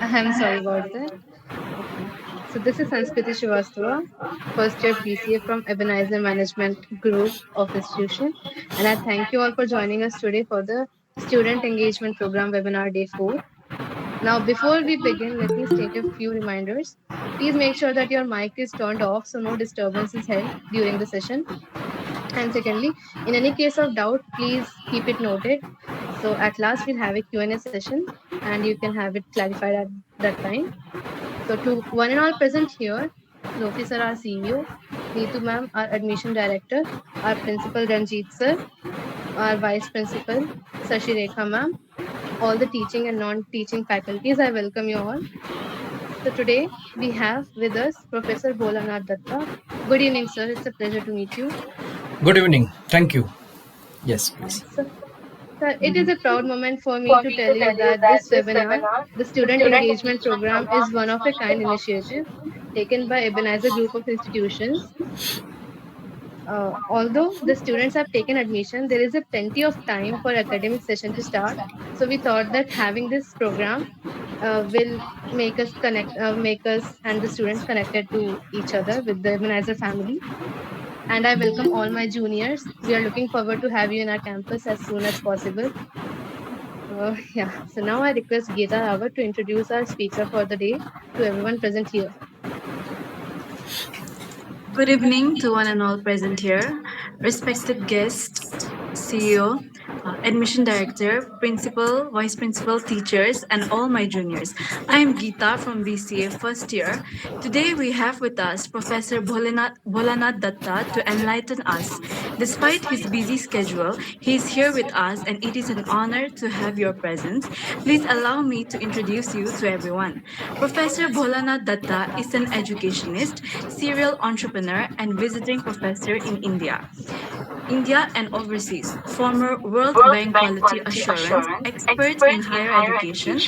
I'm sorry about that. Okay. So this is Sanskriti Srivastava, first year BCA from Ebenzer Management Group of Institution. And I thank you all for joining us today for the Student Engagement Program webinar day 4. Now, before we begin, let me state a few reminders. Please make sure that your mic is turned off so no disturbance is held during the session. And secondly, in any case of doubt, please keep it noted. So at last, we'll have a Q&A session and you can have it clarified at that time. So to one and all present here, Lofi sir, our CEO, Neetu ma'am, our admission director, our principal Ranjit sir, our vice principal Sashi Rekha ma'am, all the teaching and non-teaching faculties, I welcome you all. So today we have with us Professor Bholanath Dutta. Good evening, sir. It's a pleasure to meet you. Good evening. Thank you. Yes, Yeah. please. Sir, it is a proud moment for me to tell you that this webinar, the Student Engagement Program, is one of a kind initiative taken by Ebenzer Group of Institutions. Although the students have taken admission, there is a plenty of time for academic session to start. So we thought that having this program will make us and the students connected to each other with the Ebenezer family. And I welcome all my juniors. We are looking forward to have you in our campus as soon as possible. Yeah. So now I request Geeta Rawat to introduce our speaker for the day to everyone present here. Good evening to one and all present here, respected guests, CEO, admission director, principal, vice principal, teachers, and all my juniors. I am Geeta from BCA first year. Today we have with us Professor Bholanath Datta to enlighten us. Despite his busy schedule, he is here with us and it is an honor to have your presence. Please allow me to introduce you to everyone. Professor Bholanath Datta is an educationist, serial entrepreneur, and visiting professor in India and overseas, former World Bank Quality Assurance, expert in higher education.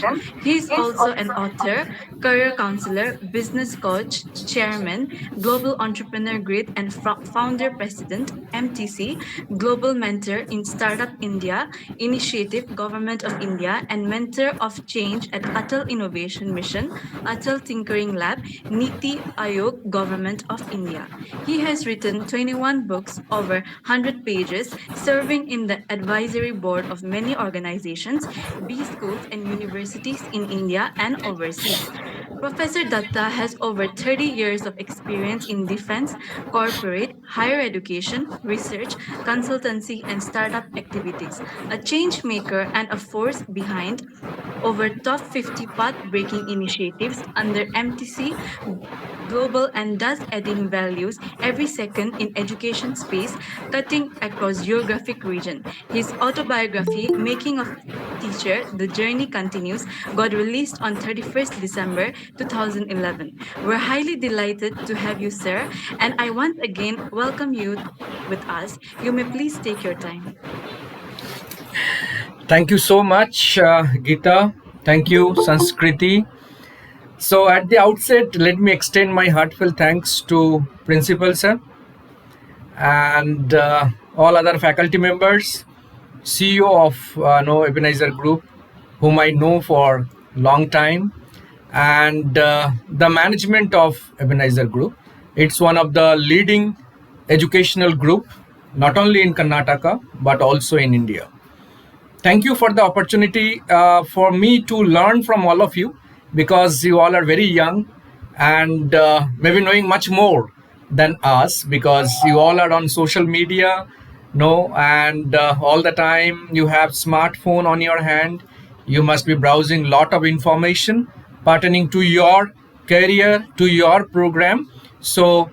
He is also an author, career counselor, business coach, chairman, Global Entrepreneur Grid, and founder president, MTC, Global Mentor in Startup India, Initiative, Government of India, and Mentor of Change at Atal Innovation Mission, Atal Tinkering Lab, Niti Aayog, Government of India. He has written 21 books, over 100 pages, serving in the advisory board of many organizations, B schools, and universities in India and overseas. Professor Datta has over 30 years of experience in defense, corporate, higher education, research, consultancy, and startup activities. A change maker and a force behind over top 50 path-breaking initiatives under MTC Global and thus adding values every second in education space, cutting across geographic region. His autobiography, Making of Teacher, The Journey Continues, got released on 31st December 2011. We're highly delighted to have you, sir, and I once again welcome you with us. You may please take your time. Thank you so much, Gita. Thank you, Sanskriti. So, at the outset, let me extend my heartfelt thanks to Principal Sir and all other faculty members, CEO of Ebenezer Group, whom I know for long time, and the management of Ebenezer Group. It's one of the leading educational group, not only in Karnataka but also in India. Thank you for the opportunity for me to learn from all of you, because you all are very young and maybe knowing much more than us, because you all are on social media, no, and all the time you have smartphone on your hand. You must be browsing lot of information pertaining to your career, to your program. So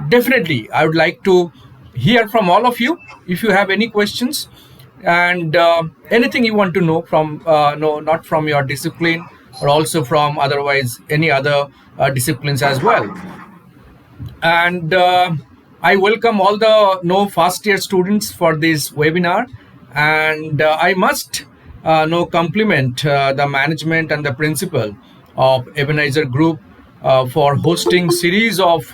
definitely I would like to hear from all of you if you have any questions, and anything you want to know from no, not from your discipline, or also from otherwise any other disciplines as well. And I welcome all the no first year students for this webinar, and I must no compliment the management and the principal of Ebenezer Group for hosting series of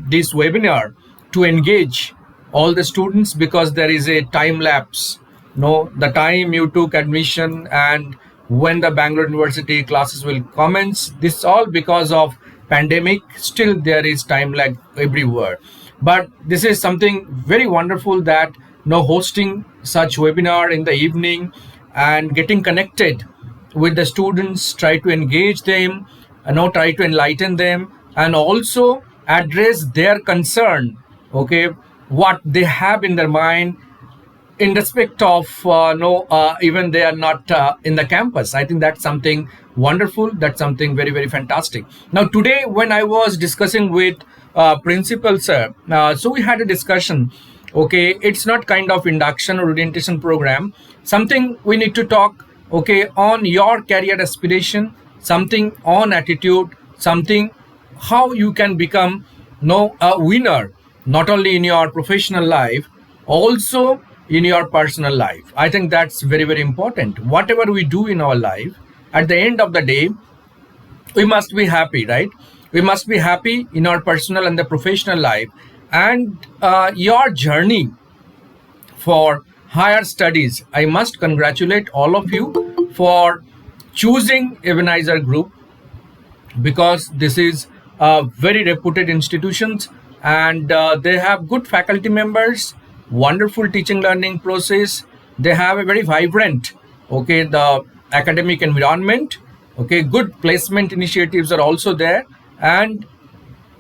this webinar to engage all the students, because there is a time lapse, no, the time you took admission and when the Bangalore University classes will commence. This all because of pandemic. Still, there is time lag everywhere. But this is something very wonderful that hosting such webinar in the evening and getting connected with the students, try to engage them, try to enlighten them, and also address their concern. Okay, what they have in their mind in respect of no even they are not in the campus. I think that's something wonderful, that's something very very fantastic. Now today when I was discussing with principal sir, so we had a discussion. Okay, it's not kind of induction or orientation program, something we need to talk, okay, on your career aspiration, something on attitude, something how you can become a winner not only in your professional life, also in your personal life. I think that's very very important. Whatever we do in our life, at the end of the day, we must be happy, right? We must be happy in our personal and the professional life. And your journey for higher studies, I must congratulate all of you for choosing Ebenzer Group, because this is very reputed institutions, and they have good faculty members, wonderful teaching learning process. They have a very vibrant, okay, the academic environment. Okay, good placement initiatives are also there, and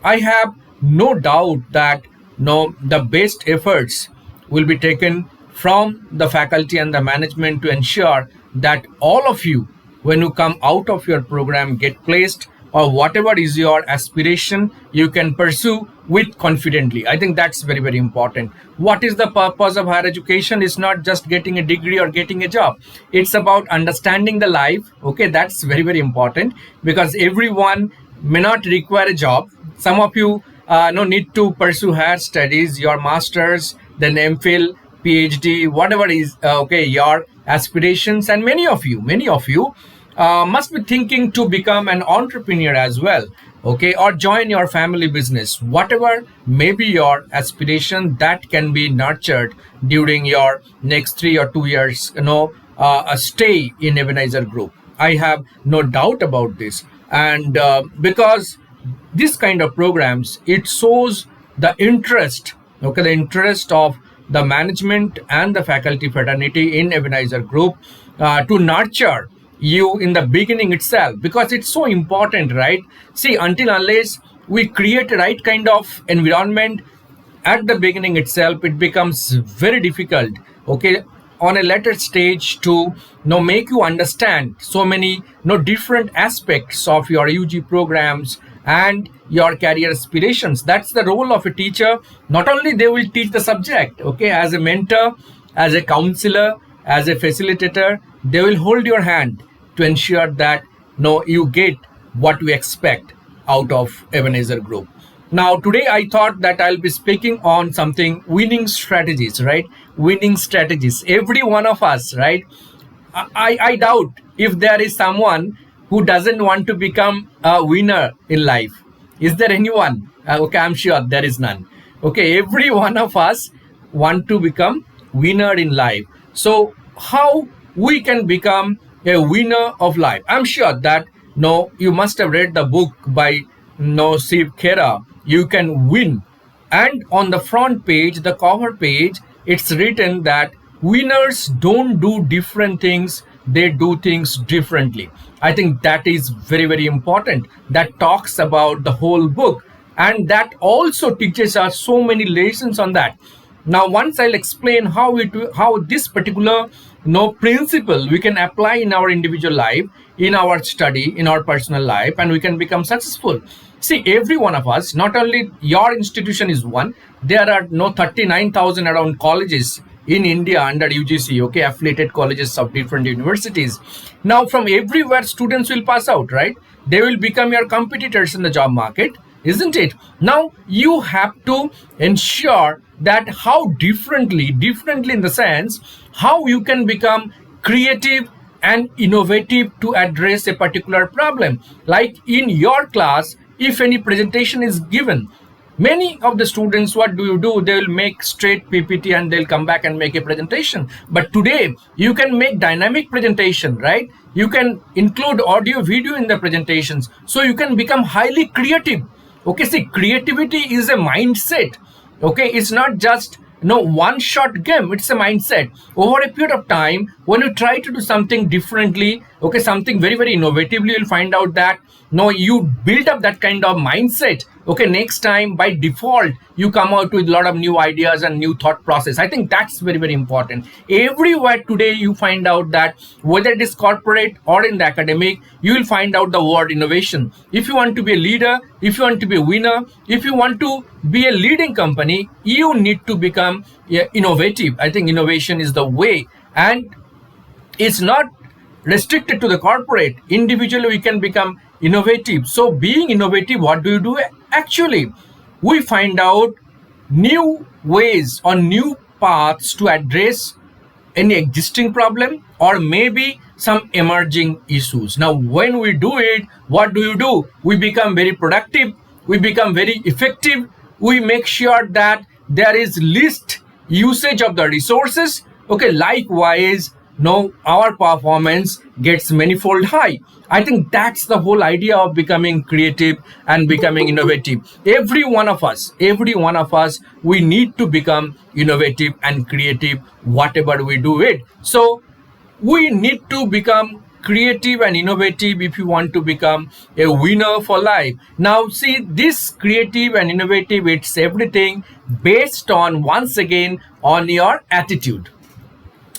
I have no doubt that the best efforts will be taken from the faculty and the management to ensure that all of you, when you come out of your program, get placed, or whatever is your aspiration, you can pursue with confidently. I think that's very very important. What is the purpose of higher education? Is not just getting a degree or getting a job. It's about understanding the life. Okay, that's very very important, because everyone may not require a job. Some of you no need to pursue higher studies, your masters, then MPhil, PhD, whatever is okay your aspirations. And many of you must be thinking to become an entrepreneur as well, okay, or join your family business. Whatever may be your aspiration, that can be nurtured during your next 3 or 2 years, a stay in Ebenzer Group. I have no doubt about this. And because this kind of programs, it shows the interest, okay, the interest of the management and the faculty fraternity in Ebenzer Group to nurture you in the beginning itself, because it's so important, right? See, until unless we create a right kind of environment at the beginning itself, it becomes very difficult, okay, on a later stage to make you understand so many different aspects of your UG programs and your career aspirations. That's the role of a teacher. Not only they will teach the subject, okay, as a mentor, as a counselor, as a facilitator, they will hold your hand to ensure that you get what we expect out of Ebenzer Group. Now, today I thought that I'll be speaking on something winning strategies, right? Winning strategies. Every one of us, right? I doubt if there is someone who doesn't want to become a winner in life. Is there anyone? Okay, I'm sure there is none. Okay, every one of us want to become winner in life. So how we can become a winner of life? I'm sure that you must have read the book by Steve Kera, You Can Win. And on the front page, the cover page, it's written that winners don't do different things, they do things differently. I think that is very very important. That talks about the whole book, and that also teaches us so many lessons on that. Now once I'll explain how this particular principle we can apply in our individual life, in our study, in our personal life, and we can become successful. See, every one of us, not only your institution is one, there are 39,000 around colleges in India under UGC, okay, affiliated colleges of different universities. Now from everywhere students will pass out, right? They will become your competitors in the job market, isn't it? Now you have to ensure that how differently in the sense how you can become creative and innovative to address a particular problem. Like in your class, if any presentation is given, Many of the students, what do? They will make straight PPT and they'll come back and make a presentation. But today, you can make dynamic presentation, right? You can include audio, video in the presentations. So you can become highly creative. Okay, see, creativity is a mindset. Okay, it's not just no one shot game, it's a mindset. Over a period of time, when you try to do something differently, okay, something very, very innovatively, you'll find out that no, you build up that kind of mindset. Okay, next time by default you come out with a lot of new ideas and new thought process. I think that's very, very important. Everywhere today you find out that whether it is corporate or in the academic, you will find out the word innovation. If you want to be a leader, if you want to be a winner, if you want to be a leading company, you need to become, yeah, innovative. I think innovation is the way, and it's not restricted to the corporate. Individually we can become innovative. So being innovative, what do? Actually, we find out new ways or new paths to address any existing problem or maybe some emerging issues. Now when we do it, what do? We become very productive, we become very effective, we make sure that there is least usage of the resources. Okay, likewise, no, our performance gets manifold high. I think that's the whole idea of becoming creative and becoming innovative. Every one of us, we need to become innovative and creative, whatever we do it. So we need to become creative and innovative if you want to become a winner for life. Now see, this creative and innovative, it's everything based on, once again, on your attitude.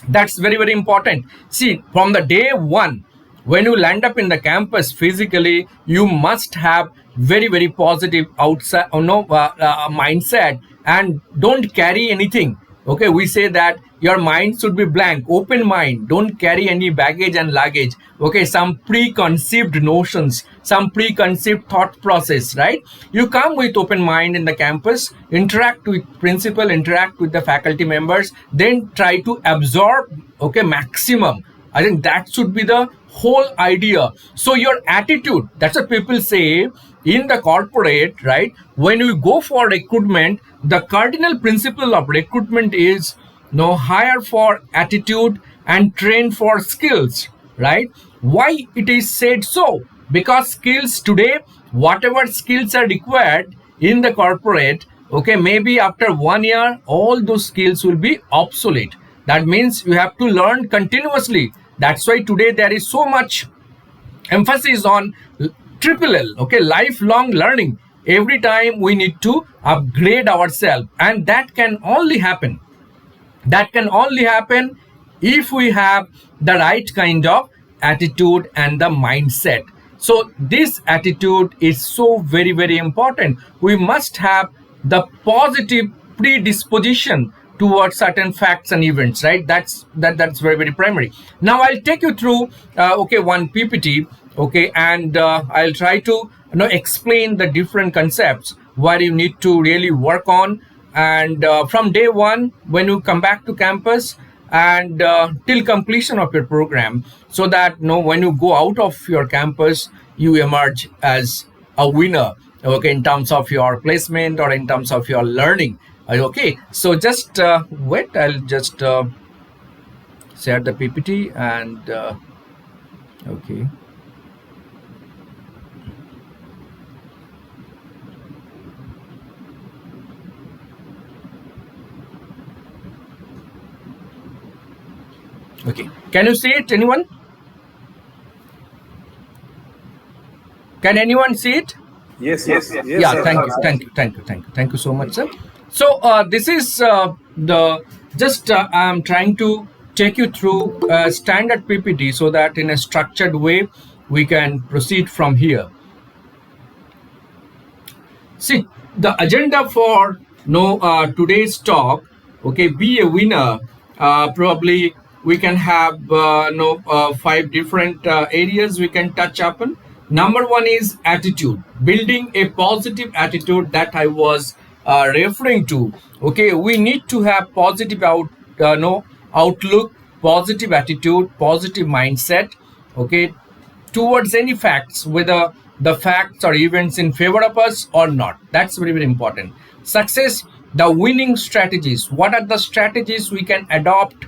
That's very, very important. See, from the day one, when you land up in the campus physically, you must have very, very positive outside, mindset, and don't carry anything. Okay, we say that your mind should be blank, open mind. Don't carry any baggage and luggage. Okay, some preconceived notions, some preconceived thought process, right? You come with open mind in the campus, interact with principal, interact with the faculty members, then try to absorb, okay, maximum. I think that should be the whole idea. So your attitude, that's what people say in the corporate, right? When you go for recruitment, the cardinal principle of recruitment is no, hire for attitude and train for skills, right? Why it is said so? Because skills today, whatever skills are required in the corporate, okay, maybe after 1 year all those skills will be obsolete. That means you have to learn continuously. That's why today there is so much emphasis on triple L, okay, lifelong learning. Every time we need to upgrade ourselves, and that can only happen if we have the right kind of attitude and the mindset. So this attitude is so very, very important. We must have the positive predisposition towards certain facts and events, right? That's very, very primary. Now I'll take you through okay, one PPT, okay, and I'll try to explain the different concepts where you need to really work on, and from day one when you come back to campus, and till completion of your program, so that when you go out of your campus, you emerge as a winner, okay, in terms of your placement or in terms of your learning. Okay, so just wait, I'll just share the PPT, and okay. Okay, can you see it, anyone? Can anyone see it? Yes, yes, yes. Yeah, Sir. thank you so much, sir. So this is the just I'm trying to take you through a standard PPT so that in a structured way we can proceed from here. See, the agenda for today's talk, okay, be a winner. Probably we can have 5 different areas we can touch upon. Number one is attitude, building a positive attitude that I was referring to. Okay, we need to have positive outlook, positive attitude, positive mindset, okay, towards any facts, whether the facts or events in favor of us or not. That's very, very important. Success, the winning strategies. What are the strategies we can adopt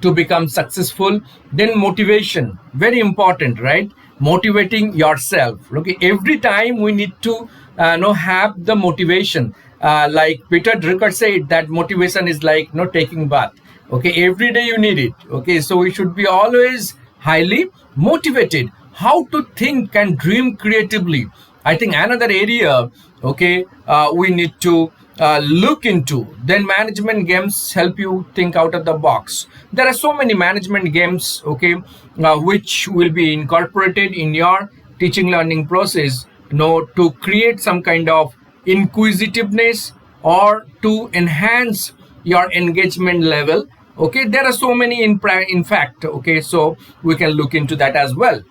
to become successful? Then motivation, very important, right? Motivating yourself. Okay, every time we need to have the motivation. Like Peter Drucker said, that motivation is like taking bath. Okay, every day you need it. Okay, so we should be always highly motivated. How to think and dream creatively, I think another area, okay, we need to look into. Then management games help you think out of the box. There are so many management games, okay, which will be incorporated in your teaching learning process, to create some kind of inquisitiveness or to enhance your engagement level. Okay, there are so many in fact. Okay, so we can look into that as well.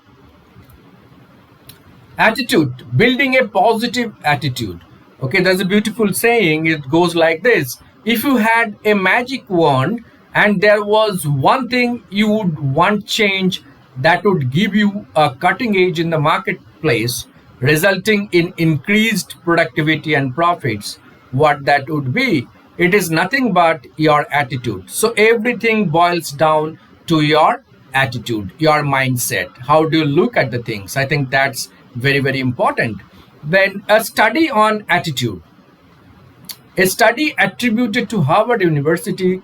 Attitude, building a positive attitude. Okay, there's a beautiful saying. It goes like this: if you had a magic wand and there was one thing you would want change that would give you a cutting edge in the marketplace, resulting in increased productivity and profits, what that would be? It is nothing but your attitude. So everything boils down to your attitude, your mindset. How do you look at the things? I think that's very, very important. Then a study on attitude. A study attributed to Harvard University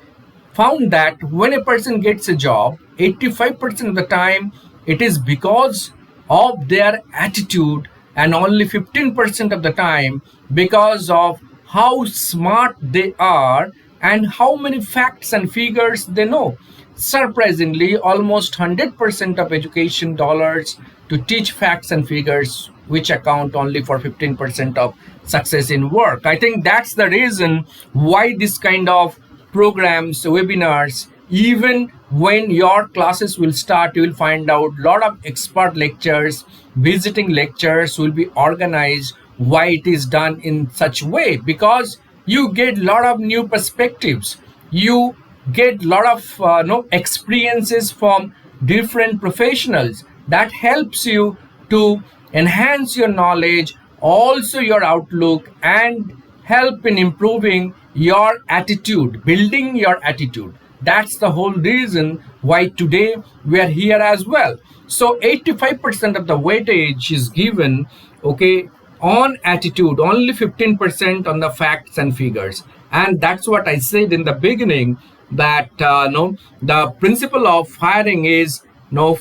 found that when a person gets a job, 85% of the time it is because of their attitude, and only 15% of the time because of how smart they are and how many facts and figures they know. Surprisingly, almost 100% of education dollars to teach facts and figures, which account only for 15% of success in work. I think that's the reason why this kind of programs, webinars, even when your classes will start, you will find out a lot of expert lectures, visiting lectures will be organized. Why it is done in such way? Because you get a lot of new perspectives. You get a lot of experiences from different professionals. That helps you to enhance your knowledge, also your outlook, and help in improving your attitude, building your attitude. That's the whole reason why today we are here as well. So 85% of the weightage is given, okay, on attitude, only 15% on the facts and figures. And that's what I said in the beginning, that no, the principle of hiring is no,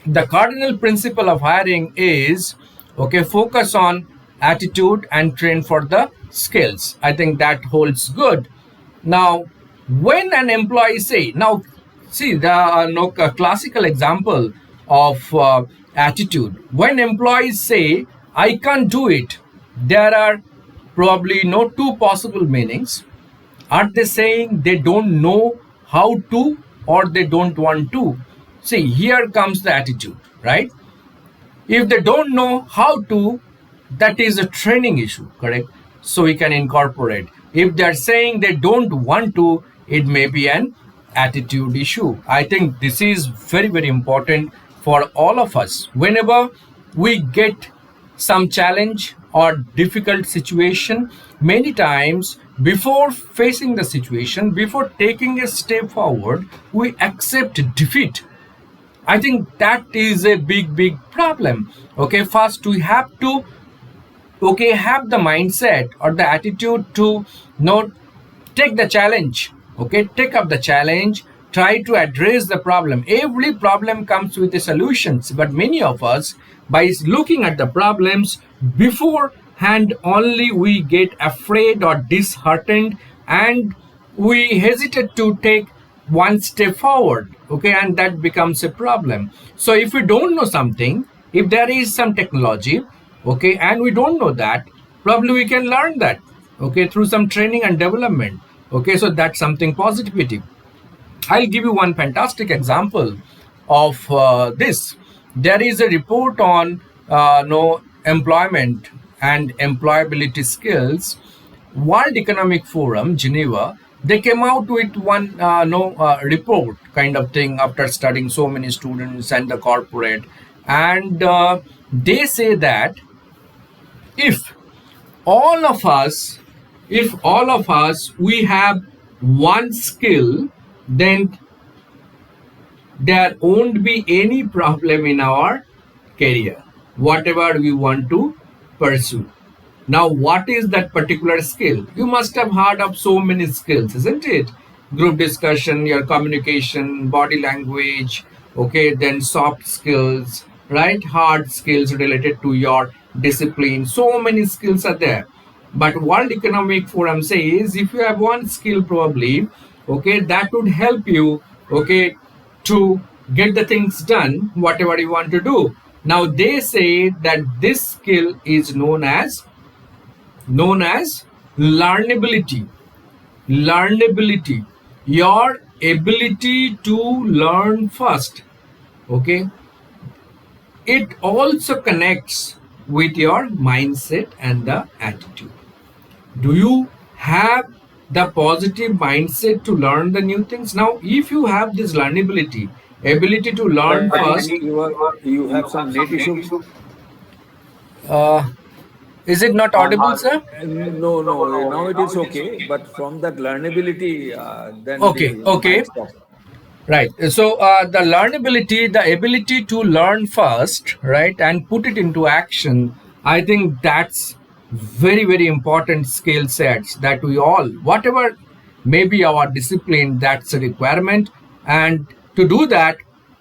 the cardinal principle of hiring is, okay, focus on attitude and train for the skills. I think that holds good. Now, when an employee say, now see the classical example of attitude. When employees say, I can't do it, there are probably no two possible meanings. Are they saying they don't know how to, or they don't want to? See, here comes the attitude, right? If they don't know how to, that is a training issue, correct? So we can incorporate. If they are saying they don't want to, it may be an attitude issue. I think this is very, very important for all of us. Whenever we get some challenge or difficult situation, many times before facing the situation, before taking a step forward, we accept defeat. I think that is a big, big problem. Okay, first we have to have the mindset or the attitude to take the challenge. Okay, take up the challenge, try to address the problem. Every problem comes with the solutions, but many of us, by looking at the problems beforehand only, we get afraid or disheartened, and we hesitate to take one step forward. Okay, and that becomes a problem. So if we don't know something, if there is some technology, okay, and we don't know that, probably we can learn that, okay, through some training and development. Okay, so that's something positivity. I'll give you one fantastic example of this. There is a report on employment and employability skills. World Economic Forum, Geneva, they came out with one report kind of thing after studying so many students and the corporate. And they say that if all of us, if all of us, we have one skill, then there won't be any problem in our career, whatever we want to pursue. Now, what is that particular skill? You must have heard of so many skills, isn't it? Group discussion, your communication, body language, okay, then soft skills, right? Hard skills related to your discipline. So many skills are there. But World Economic Forum says if you have one skill, probably, okay, that would help you, okay, to get the things done, whatever you want to do. Now they say that this skill is known as learnability. Learnability, your ability to learn fast. Okay, it also connects with your mindset and the attitude. Do you have the positive mindset to learn the new things? Now if you have this learnability, ability to But learn I fast, think you have some net issues. uh, is it not audible, sir? No, no. Now it is okay. But from that learnability, then Okay, the okay. mic stopped. Right. So the learnability, the ability to learn first, right, and put it into action, I think that's very, very important skill sets that we all, whatever may be our discipline, that's a requirement. And to do that,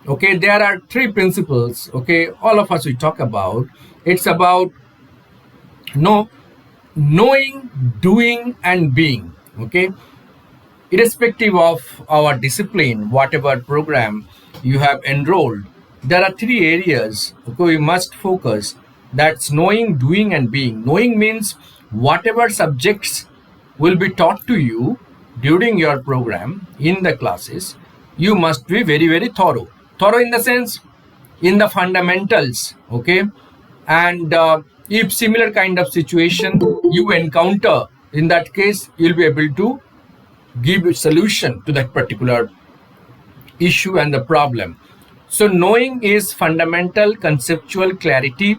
okay, there are three principles, okay, all of us we talk about. It's about know, knowing, doing, and being, okay, irrespective of our discipline, whatever program you have enrolled, there are three areas, okay, we must focus. That's knowing, doing, and being. Knowing means whatever subjects will be taught to you during your program in the classes, you must be very, very thorough. Thorough in the sense, in the fundamentals, okay? And if similar kind of situation you encounter, in that case, you'll be able to give a solution to that particular issue and the problem. So knowing is fundamental conceptual clarity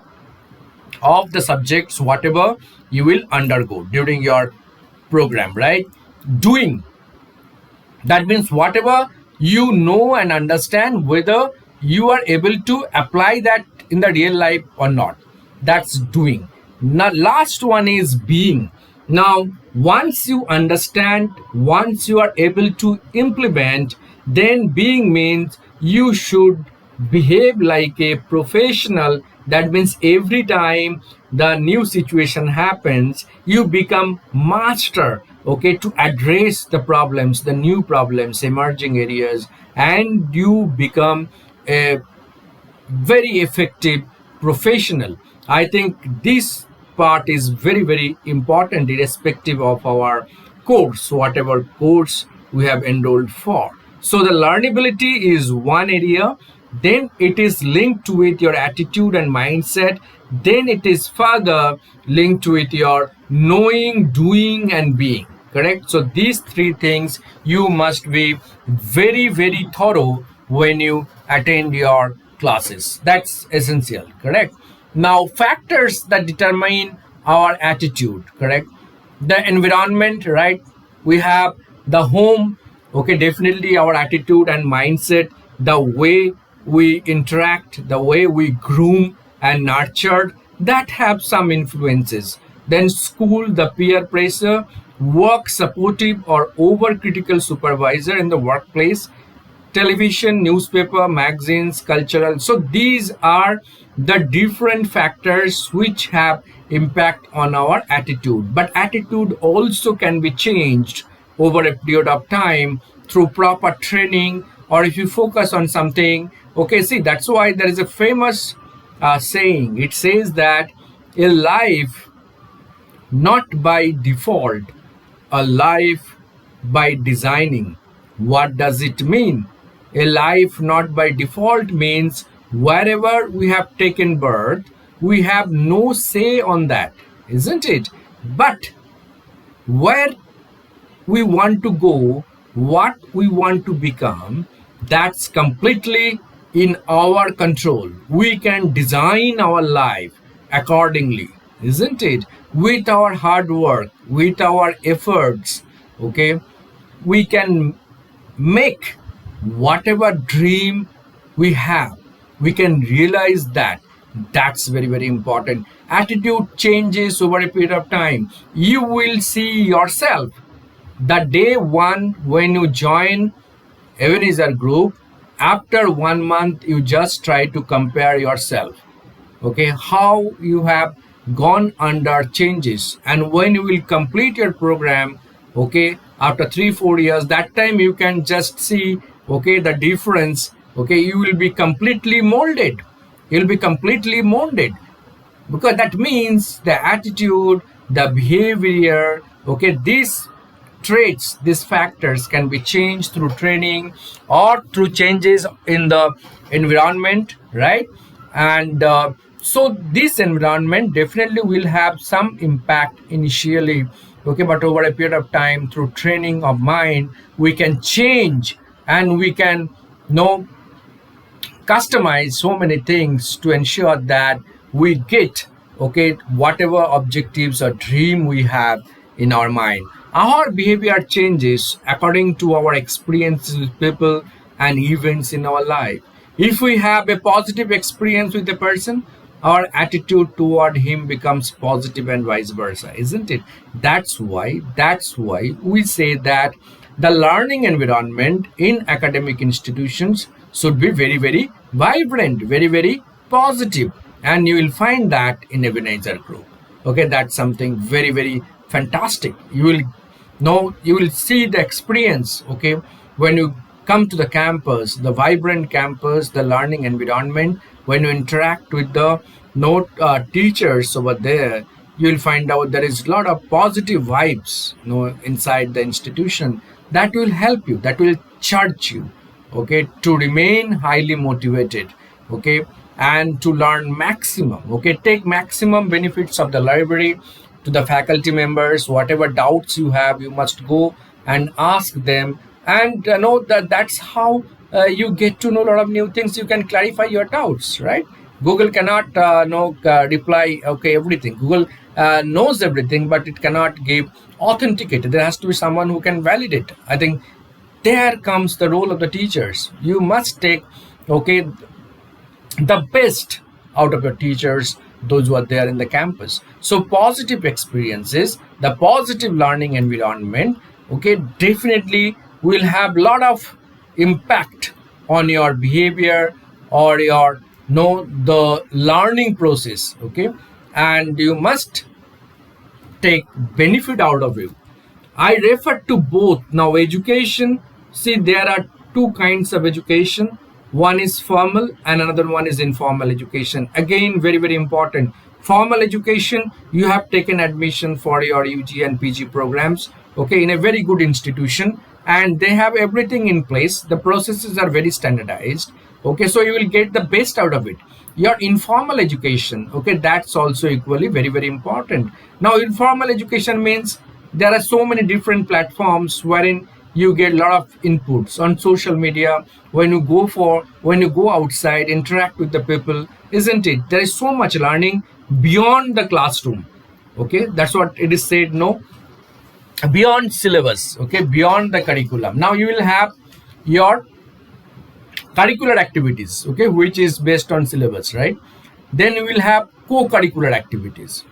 of the subjects, whatever you will undergo during your program, right? Doing, that means whatever you know and understand, whether you are able to apply that in the real life or not. That's doing. Now, last one is being. Now, once you understand, once you are able to implement, then being means you should behave like a professional. That means every time the new situation happens, you become master, okay, to address the problems, the new problems, emerging areas, and you become a very effective professional. I think this part is very, very important, irrespective of our course, whatever course we have enrolled for. So the learnability is one area, then it is linked with your attitude and mindset, then it is further linked with your knowing, doing, and being. Correct? So these three things you must be very, very thorough when you attend your classes. That's essential. Correct? Now, factors that determine our attitude. Correct? The environment, right? We have the home, okay, definitely our attitude and mindset, the way we interact, the way we groom and nurtured, that have some influences. Then school, the peer pressure, work supportive or overcritical supervisor in the workplace, television, newspaper, magazines, cultural. So these are the different factors which have impact on our attitude. But attitude also can be changed over a period of time through proper training, or if you focus on something. Okay, see, that's why there is a famous saying. It says that a life not by default, a life by designing. What does it mean? A life not by default means wherever we have taken birth, we have no say on that, isn't it? But where we want to go, what we want to become, that's completely in our control. We can design our life accordingly, isn't it? With our hard work, with our efforts, okay, we can make whatever dream we have, we can realize that. That's very, very important. Attitude changes over a period of time. You will see yourself the day one when you join Ebenezer Group. After 1 month, you just try to compare yourself, okay, how you have gone under changes. And when you will complete your program, okay, after 3 4 years, that time you can just see, okay, the difference. Okay, you will be completely molded. You'll be completely molded, because that means the attitude, the behavior, okay, these traits, these factors can be changed through training or through changes in the environment, right? And so this environment definitely will have some impact initially, okay, but over a period of time, through training of mind, we can change, and we can know, customize so many things to ensure that we get, okay, whatever objectives or dream we have in our mind. Our behavior changes according to our experiences with people and events in our life. If we have a positive experience with a person, our attitude toward him becomes positive, and vice versa, isn't it? That's why we say that the learning environment in academic institutions should be very, very vibrant, very, very positive. And you will find that in Ebenezer Group. Okay, that's something very, very fantastic. You will know, you will see the experience, okay, when you come to the campus, the vibrant campus, the learning environment, when you interact with the teachers over there, you will find out there is a lot of positive vibes, inside the institution, that will help you, that will charge you, okay, to remain highly motivated, okay, and to learn maximum, okay, take maximum benefits of the library. To the faculty members, whatever doubts you have, you must go and ask them, and know that that's how you get to know a lot of new things. You can clarify your doubts, right? Google cannot reply, okay, everything. Google knows everything, but it cannot give authenticate. There has to be someone who can validate. I think there comes the role of the teachers. You must take, okay, the best out of your teachers, those who are there in the campus. So positive experiences, the positive learning environment, okay, definitely will have a lot of impact on your behavior, or your the learning process, okay, and you must take benefit out of it. I refer to both. Now, education, see, there are two kinds of education. One is formal and another one is informal education. Again, very, very important. Formal education, you have taken admission for your UG and PG programs, okay, in a very good institution, and they have everything in place. The processes are very standardized, okay, so you will get the best out of it. Your informal education, okay, that's also equally very, very important. Now, informal education means there are so many different platforms wherein you get a lot of inputs on social media. When you go outside, interact with the people, isn't it? There is so much learning beyond the classroom, okay, that's what it is said, no, beyond syllabus, okay, beyond the curriculum. Now you will have your curricular activities, okay, which is based on syllabus, right? Then you will have co-curricular activities.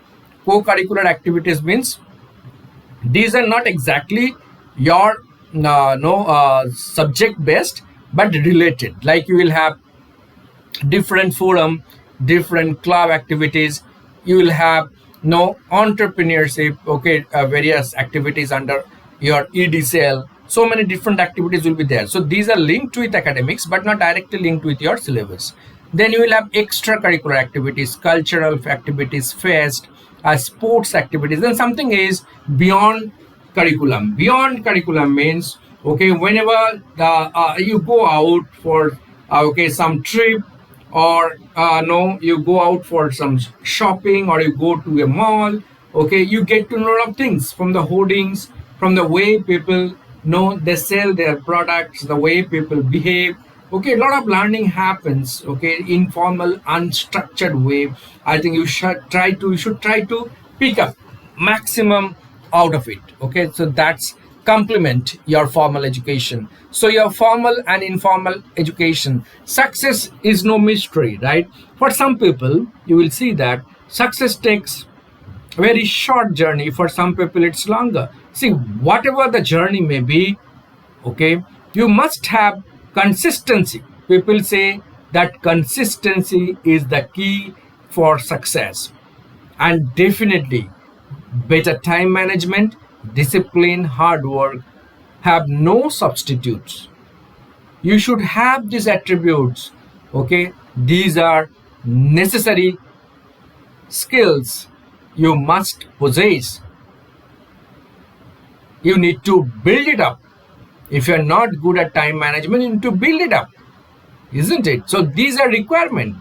Co-curricular activities means these are not exactly your subject based, but related. Like you will have different forum, different club activities. You will have entrepreneurship, okay, various activities under your EDCL. So many different activities will be there. So these are linked with academics, but not directly linked with your syllabus. Then you will have extracurricular activities, cultural activities, fest, sports activities. Then something is beyond curriculum. Beyond curriculum means, okay, whenever you go out for okay, some trip, or no, you go out for some shopping, or you go to a mall, okay, you get to know a lot of things from the hoardings, from the way people know they sell their products, the way people behave, Okay, a lot of learning happens, okay, informal, unstructured way. I think you should try to pick up maximum out of it. Okay, so that's complement your formal education. So your formal and informal education, success is no mystery, right? For some people, you will see that success takes a very short journey. For some people, it's longer. See, whatever the journey may be, okay, you must have consistency. People say that consistency is the key for success, and definitely better time management, discipline, hard work have no substitutes. You should have these attributes. Okay, these are necessary skills you must possess. You need to build it up. If you're not good at time management, you need to build it up, isn't it? So these are requirement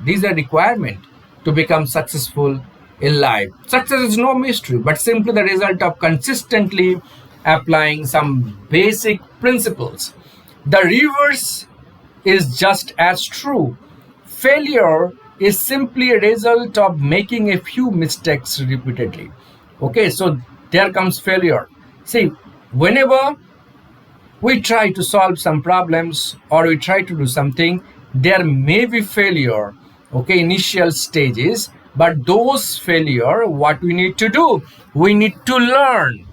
to become successful in life. Success is no mystery, but simply the result of consistently applying some basic principles. The reverse is just as true. Failure is simply a result of making a few mistakes repeatedly. Okay, so there comes failure. See, whenever we try to solve some problems or we try to do something, there may be failure, okay, initial stages. But those failure, what we need to do, we need to learn.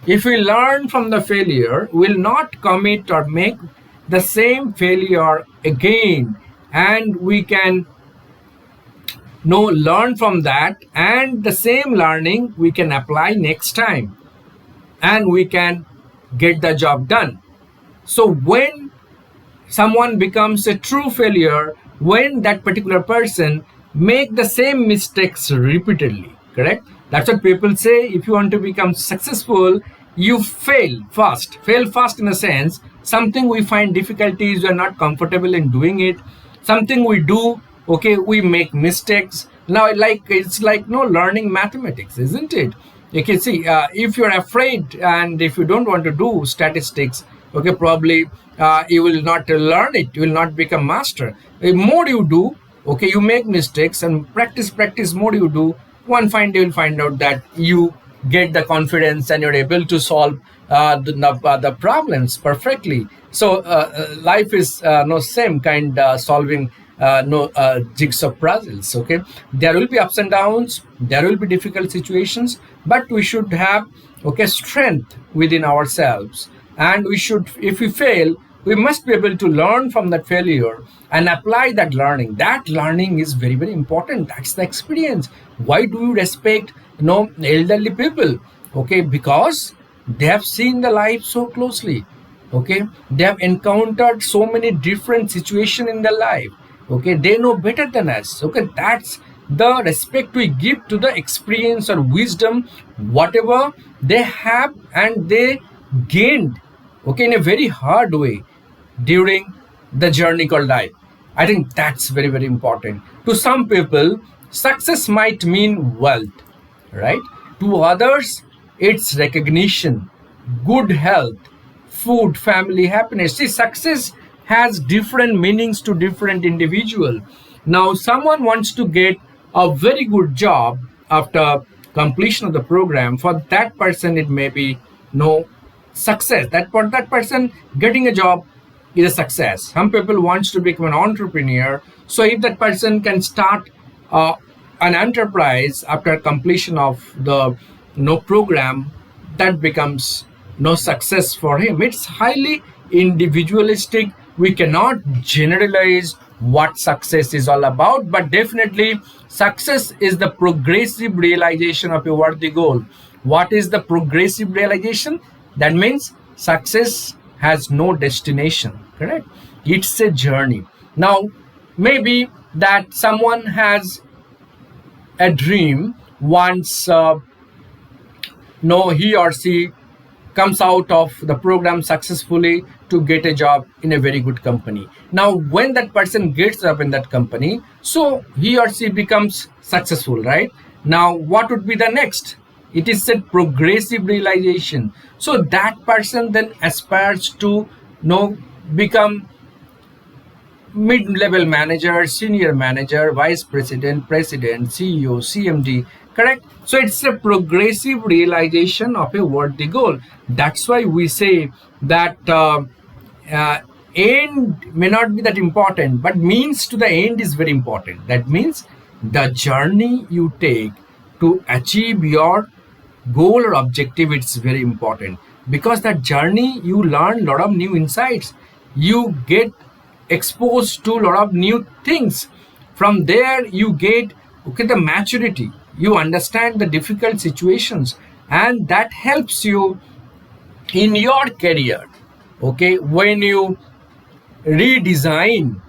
If we learn from the failure, we'll not commit or make the same failure again, and we can learn from that, and the same learning we can apply next time, and we can get the job done. So when someone becomes a true failure, when that particular person make the same mistakes repeatedly, correct? That's what people say. If you want to become successful, you fail fast in a sense. Something we find difficulties, we are not comfortable in doing it. Something we do, okay, we make mistakes. Now, like, it's like no learning mathematics, isn't it? You can see, if you're afraid and if you don't want to do statistics, okay, probably you will not learn it, you will not become master. The more you do, okay, you make mistakes, and practice more you do, one fine day you'll find out that you get the confidence and you're able to solve the problems perfectly. So life is no same kind, solving no jigsaw puzzles. Okay, there will be ups and downs, there will be difficult situations, but we should have, okay, strength within ourselves. And we should, if we fail, we must be able to learn from that failure and apply that learning. That learning is very, very important. That's the experience. Why do you respect, elderly people? Okay, because they have seen the life so closely. Okay, they have encountered so many different situations in their life. Okay, they know better than us. Okay, that's the respect we give to the experience or wisdom, whatever they have and they gained, okay, in a very hard way during the journey called life. I think that's very, very important. To some people, success might mean wealth, right? To others, it's recognition, good health, food, family, happiness. See, success has different meanings to different individual. Now, someone wants to get a very good job after completion of the program. For that person, it may be no success. That for that person, getting a job is a success. Some people wants to become an entrepreneur. So if that person can start uh, an enterprise after completion of the no program, that becomes no success for him. It's highly individualistic. We cannot generalize what success is all about, but definitely success is the progressive realization of a worthy goal. What is the progressive realization? That means success has no destination, correct? It's a journey. Now, maybe that someone has a dream once no he or she comes out of the program successfully to get a job in a very good company. Now when that person gets up in that company, so he or she becomes successful, right? Now what would be the next? It is said progressive realization. So that person then aspires to become mid-level manager, senior manager, vice president, president, CEO, CMD, correct? So it's a progressive realization of a worthy goal. That's why we say that uh, end may not be that important, but means to the end is very important. That means the journey you take to achieve your goal or objective, it's very important, because that journey you learn a lot of new insights, you get exposed to a lot of new things. From there you get, okay, the maturity, you understand the difficult situations, and that helps you in your career. Okay, when you redesign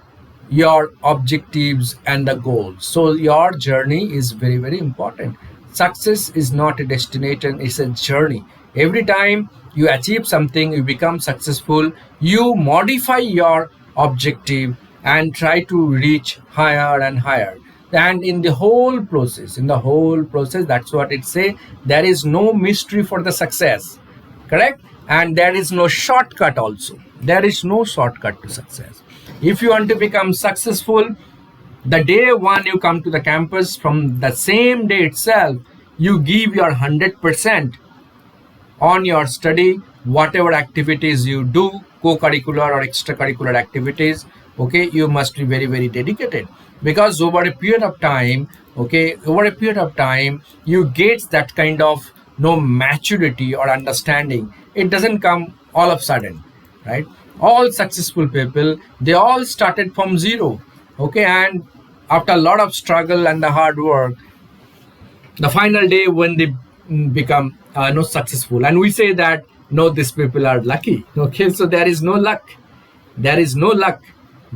your objectives and the goals, so your journey is very, very important. Success is not a destination, it's a journey. Every time you achieve something, you become successful, you modify your objective and try to reach higher and higher. And in the whole process, that's what it say, there is no mystery for the success, correct? And there is no shortcut also, there is no shortcut to success. If you want to become successful, the day one you come to the campus, from the same day itself you give your 100% on your study, whatever activities you do, co-curricular or extracurricular activities. Okay, you must be very, very dedicated, because over a period of time, okay, over a period of time you get that kind of no maturity or understanding. It doesn't come all of a sudden, right? All successful people, they all started from zero. Okay, and after a lot of struggle and the hard work, the final day when they become no successful, and we say that no, these people are lucky. Okay, so there is no luck, there is no luck.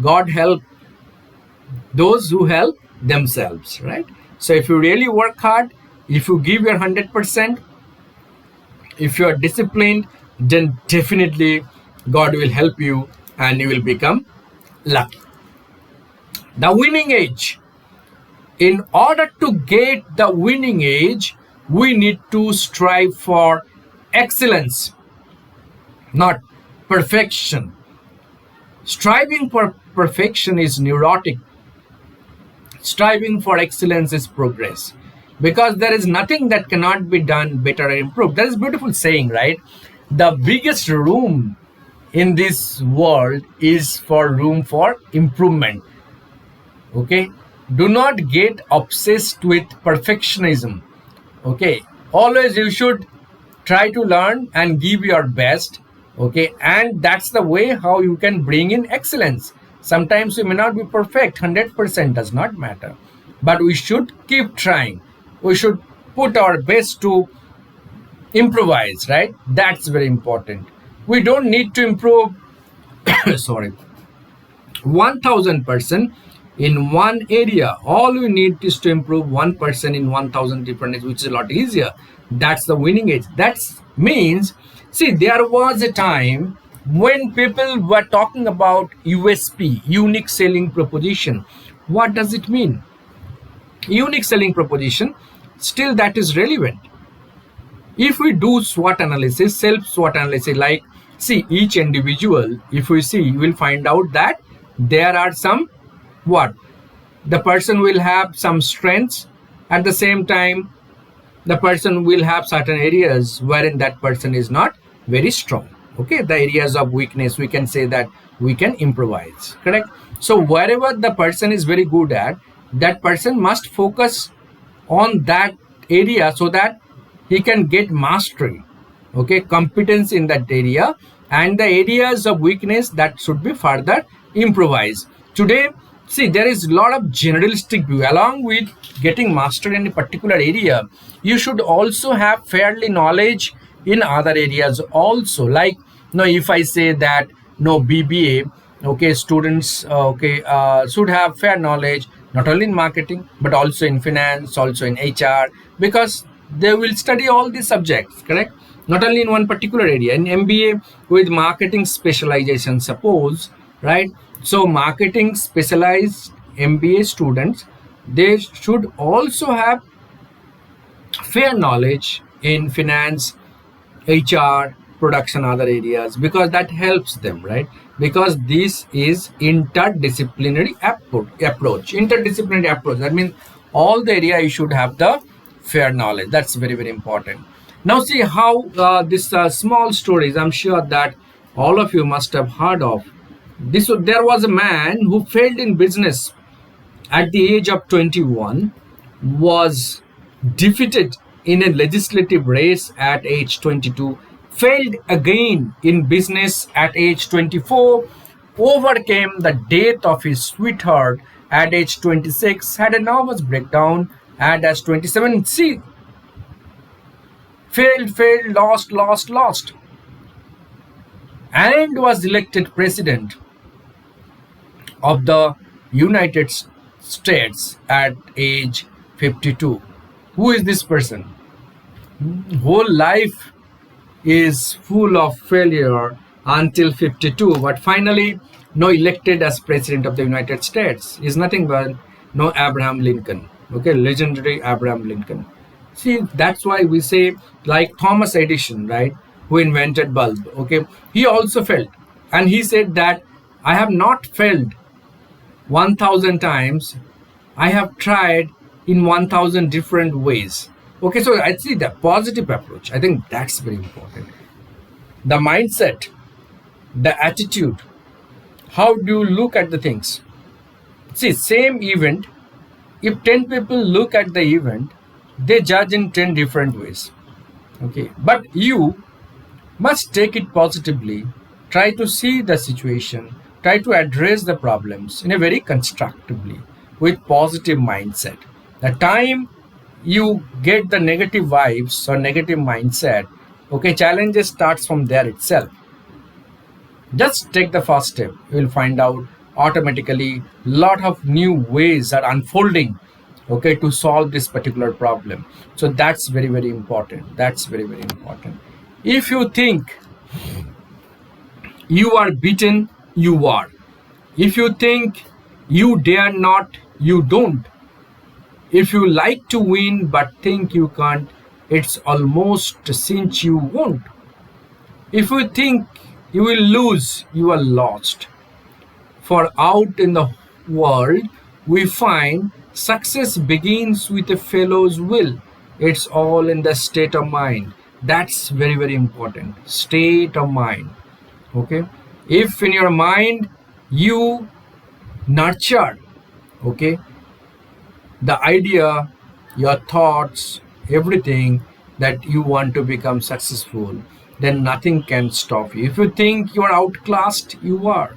God help those who help themselves, right? So if you really work hard, if you give your 100%, if you are disciplined, then definitely God will help you and you will become lucky. The winning age. In order to get the winning age, we need to strive for excellence, not perfection. Striving for perfection is neurotic. Striving for excellence is progress, because there is nothing that cannot be done better or improved. That is a beautiful saying, right? The biggest room in this world is for room for improvement. Okay, do not get obsessed with perfectionism. Okay, always you should try to learn and give your best. Okay, and that's the way how you can bring in excellence. Sometimes we may not be perfect, 100% does not matter, but we should keep trying. We should put our best to improvise, right? That's very important. We don't need to improve sorry, 1000% in one area. All we need is to improve 1% in 1000 different areas, which is a lot easier. That's the winning age. That means, see, there was a time when people were talking about USP, unique selling proposition. What does it mean? Unique selling proposition, still that is relevant. If we do SWOT analysis, self SWOT analysis, like, see, each individual, if we see, you will find out that there are some, what, the person will have some strengths, at the same time the person will have certain areas wherein that person is not very strong. Okay, the areas of weakness, we can say that we can improvise, correct? So wherever the person is very good at, that person must focus on that area so that he can get mastery, okay, competence in that area, and the areas of weakness that should be further improvised. Today, see, there is a lot of generalistic view. Along with getting mastered in a particular area, you should also have fairly knowledge in other areas also. Like, now if I say that no, BBA, okay, students, okay, should have fair knowledge not only in marketing but also in finance, also in HR, because they will study all these subjects, correct? Not only in one particular area. In MBA with marketing specialization, suppose, right? So marketing specialized MBA students, they should also have fair knowledge in finance, HR, production other areas, because that helps them, right? Because this is interdisciplinary approach. That means all the area you should have the fair knowledge. That's very, very important. Now see how this small stories, I'm sure that all of you must have heard of this. There was a man who failed in business at the age of 21, was defeated in a legislative race at age 22, failed again in business at age 24, overcame the death of his sweetheart at age 26, had a nervous breakdown at age 27. See, failed, lost, and was elected president of the United States at age 52. Who is this person? Whole life is full of failure until 52, but finally no elected as president of the United States is nothing but no Abraham Lincoln. Okay, legendary Abraham Lincoln. See, that's why we say, like Thomas Edison, right, who invented bulb. Okay, he also failed, and he said that I have not failed 1000 times, I have tried in 1000 different ways. Okay, so I see the positive approach. I think that's very important. The mindset, the attitude, how do you look at the things? See, same event, if 10 people look at the event, they judge in 10 different ways. Okay, but you must take it positively, try to see the situation, try to address the problems in a very constructively with positive mindset. The time you get the negative vibes or negative mindset, okay, challenges starts from there itself. Just take the first step. You will find out automatically lot of new ways are unfolding, okay, to solve this particular problem. So that's very, very important. That's very, very important. If you think you are beaten, you are. If you think you dare not, you don't. If you like to win but think you can't, it's almost a cinch you won't. If you think you will lose, you are lost. For out in the world, we find success begins with a fellow's will. It's all in the state of mind. That's very, very important. State of mind. Okay. If in your mind you nurture, okay, the idea, your thoughts, everything that you want to become successful, then nothing can stop you. If you think you are outclassed, you are.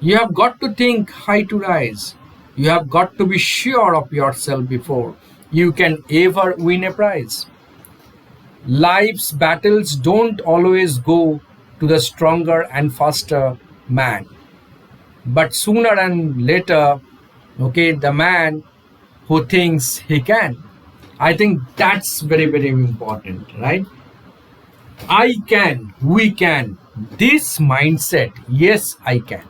You have got to think high to rise. You have got to be sure of yourself before you can ever win a prize. Life's battles don't always go to the stronger and faster man, but sooner and later, okay, the man who thinks he can. I think that's very, very important, right? I can, we can. This mindset, yes, I can.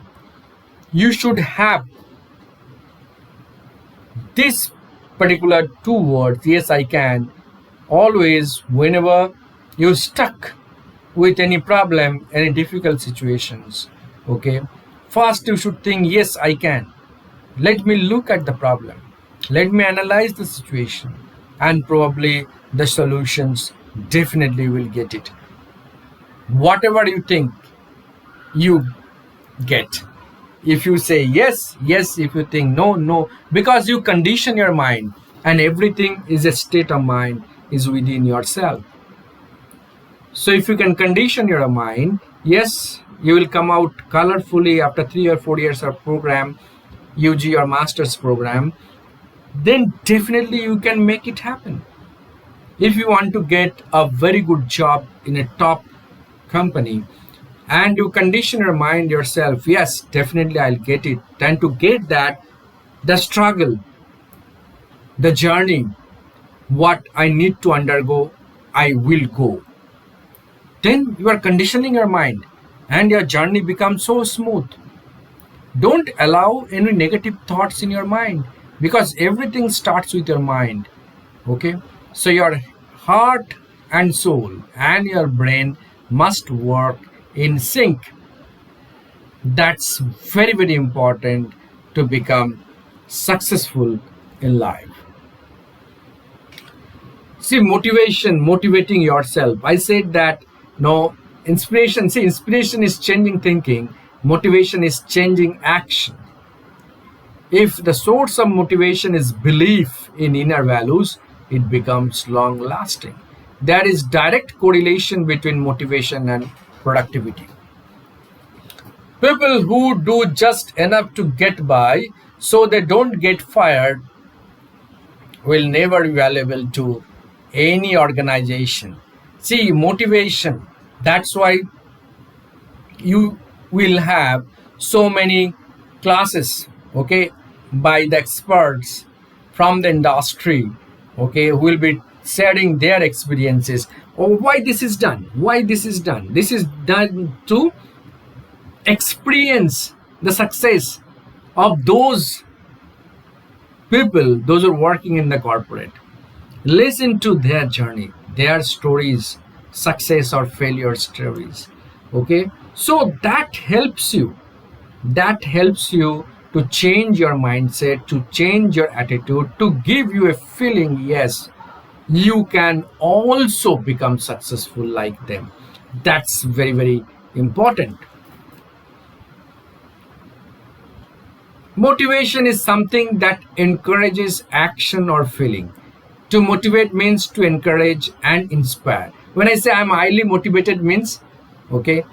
You should have this particular two words, yes, I can, always whenever you're stuck with any problem, any difficult situations. Okay, first you should think, yes, I can. Let me look at the problem. Let me analyze the situation, and probably the solutions definitely will get it. Whatever you think, you get. If you say yes, yes. If you think no, no. Because you condition your mind, and everything is a state of mind, is within yourself. So if you can condition your mind, yes, you will come out colorfully after 3 or 4 years of program, UG or master's program, then definitely you can make it happen. If you want to get a very good job in a top company, and you condition your mind yourself, yes, definitely I'll get it. Then to get that, the struggle, the journey, what I need to undergo, I will go. Then you are conditioning your mind and your journey becomes so smooth. Don't allow any negative thoughts in your mind, because everything starts with your mind. Okay, so your heart and soul and your brain must work in sync. That's very, very important to become successful in life. See, motivation, motivating yourself. I said that no inspiration. See, inspiration is changing thinking, motivation is changing action. If the source of motivation is belief in inner values, it becomes long lasting. There is direct correlation between motivation and productivity. People who do just enough to get by so they don't get fired will never be valuable to any organization. See, motivation, that's why you will have so many classes, okay, by the experts from the industry, okay, who will be sharing their experiences. Oh, why this is done, why this is done. This is done to experience the success of those people, those who are working in the corporate. Listen to their journey, their stories, success or failure stories. Okay, so that helps you to change your mindset, to change your attitude, to give you a feeling, yes, you can also become successful like them. That's very, very important. Motivation is something that encourages action or feeling. To motivate means to encourage and inspire. When I say I'm highly motivated means, okay,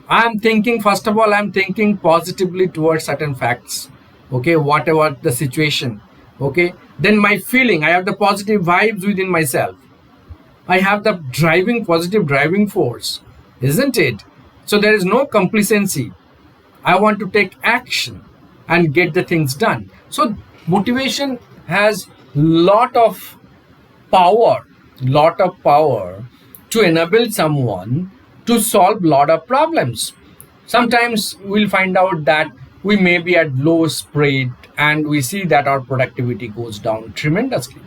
I'm thinking, first of all, I'm thinking positively towards certain facts, okay, whatever the situation, okay. Then my feeling, I have the positive vibes within myself. I have the positive driving force, isn't it? So there is no complacency. I want to take action and get the things done. So motivation has power, lot of power to enable someone to solve lot of problems. Sometimes we'll find out that we may be at low speed and we see that our productivity goes down tremendously.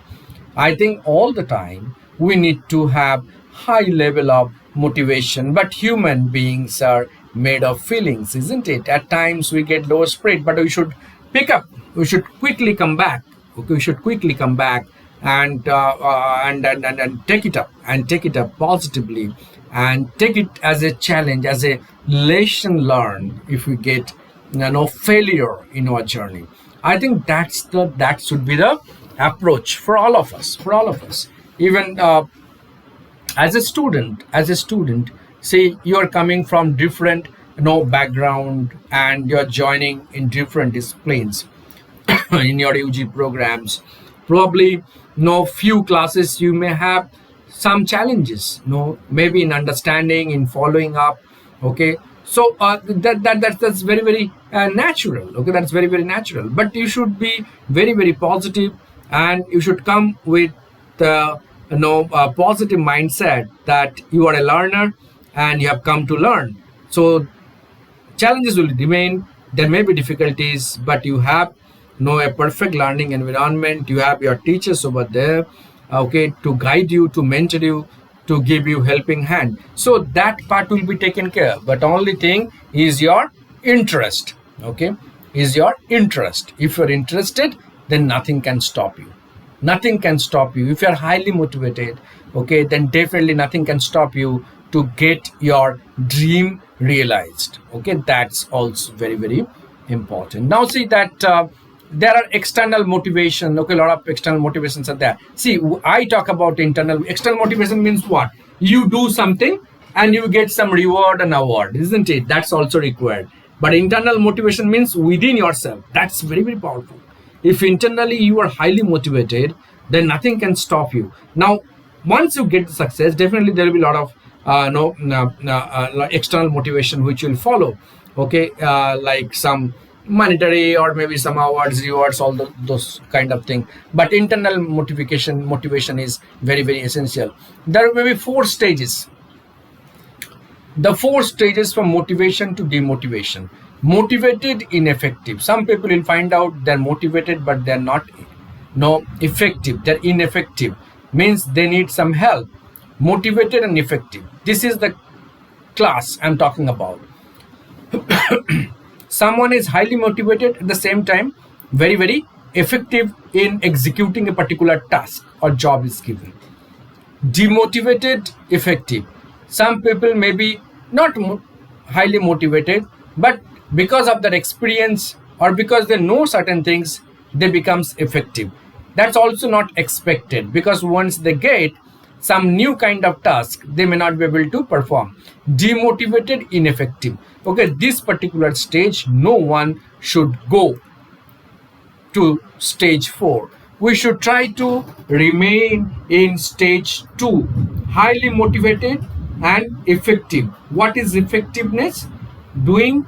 I think all the time we need to have high level of motivation, but human beings are made of feelings, isn't it? At times we get low spirit, but we should pick up. We should quickly come back. Okay, we should quickly come back and take it up and take it up positively and take it as a challenge, as a lesson learned. If we get failure in our journey, I think that should be the approach for all of us. For all of us, even as a student, say you are coming from different background and you're joining in different disciplines in your UG programs. Probably few classes you may have some challenges, maybe in understanding, in following up. Okay, so that's very, very natural. Okay, that's very, very natural. But you should be very, very positive, and you should come with a positive mindset that you are a learner and you have come to learn. So challenges will remain, there may be difficulties, but you have a perfect learning environment. You have your teachers over there, okay, to guide you, to mentor you, to give you helping hand. So that part will be taken care. But only thing is your interest. Okay, is your interest. If you're interested, then nothing can stop you. Nothing can stop you. If you're highly motivated, okay, then definitely nothing can stop you to get your dream realized. Okay, that's also very, very important. Now see that there are external motivation. Okay, a lot of external motivations are there. See, I talk about internal. External motivation means what? You do something and you get some reward and award, isn't it? That's also required. But internal motivation means within yourself. That's very, very powerful. If internally you are highly motivated, then nothing can stop you. Now, once you get the success, definitely there will be a lot of external motivation which will follow. Okay, like some monetary or maybe some awards, rewards, all those kind of thing. But internal motivation is very, very essential. There may be 4 stages. The 4 stages from motivation to demotivation. Motivated, ineffective. Some people will find out they're motivated but they're not effective. They're ineffective, means they need some help. Motivated and effective, this is the class I'm talking about. Someone is highly motivated, at the same time very very effective in executing a particular task or job is given. Demotivated, effective. Some people may be not highly motivated, but because of their experience or because they know certain things, they becomes effective. That's also not expected, because once they get some new kind of task, they may not be able to perform. Demotivated, ineffective. Okay, this particular stage no one should go to stage 4. We should try to remain in stage 2, highly motivated and effective. What is effectiveness? Doing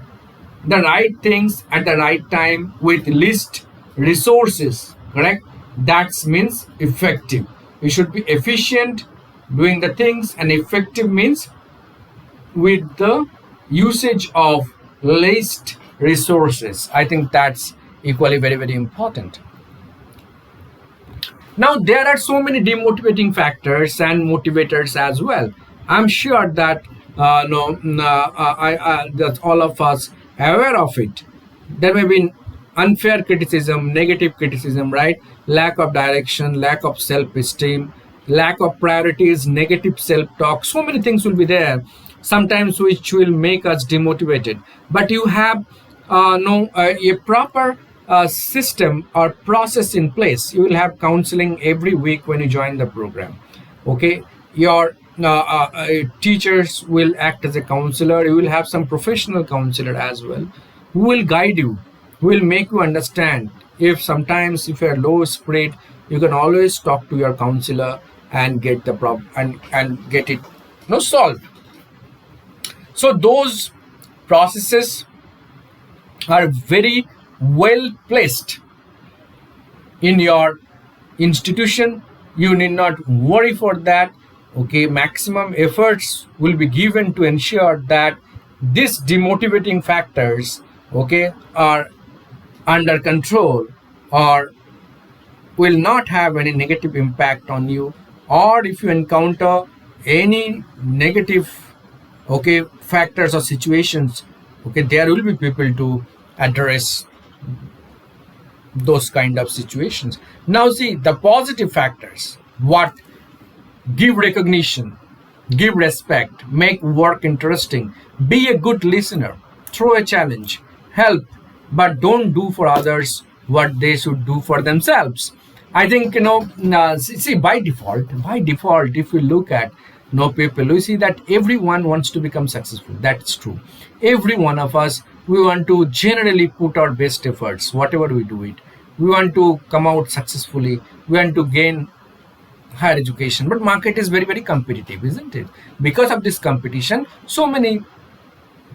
the right things at the right time with least resources, correct? That means effective. We should be efficient doing the things, and effective means with the usage of least resources. I think that's equally very very important. Now there are so many demotivating factors and motivators as well. I'm sure that no, that all of us aware of it. There may be unfair criticism, negative criticism, right? Lack of direction, lack of self-esteem, lack of priorities, negative self-talk. So many things will be there, sometimes which will make us demotivated. But you have no a proper system or process in place. You will have counseling every week when you join the program. Okay, your teachers will act as a counselor. You will have some professional counselor as well, who will guide you, who will make you understand. If sometimes if you're low spirit, you can always talk to your counselor and get the problem and get it solved. So those processes are very well placed in your institution. You need not worry for that. Okay, maximum efforts will be given to ensure that these demotivating factors, okay, are under control or will not have any negative impact on you. Or if you encounter any negative, okay, factors or situations, okay, there will be people to address those kind of situations. Now see the positive factors. What? Give recognition, give respect, make work interesting, be a good listener, throw a challenge, help, but don't do for others what they should do for themselves. I think see, by default, if we look at people, we see that everyone wants to become successful. That's true. Every one of us, we want to generally put our best efforts, whatever we do it. We want to come out successfully. We want to gain higher education, but market is very very competitive, isn't it? Because of this competition, so many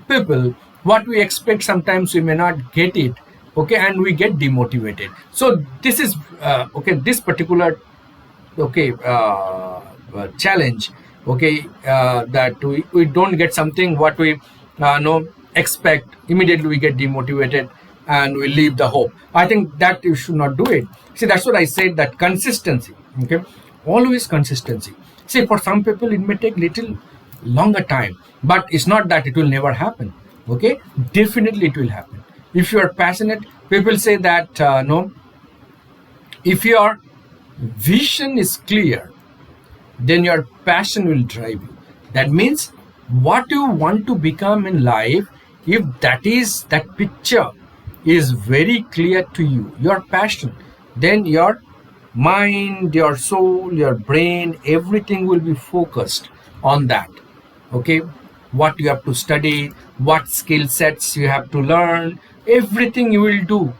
people, what we expect, sometimes we may not get it, okay, and we get demotivated. So this is okay, this particular, okay, challenge, okay, that we don't get something what we know expect, immediately we get demotivated and we leave the hope. I think that you should not do it. See, that's what I said, that consistency, okay, always consistency. See, for some people it may take little longer time, but it's not that it will never happen. Okay, definitely it will happen. If you are passionate, people say that no, if your vision is clear, then your passion will drive you. That means what you want to become in life, if that picture is very clear to you, your passion, then your mind, your soul, your brain, everything will be focused on that. Okay, what you have to study, what skill sets you have to learn, everything you will do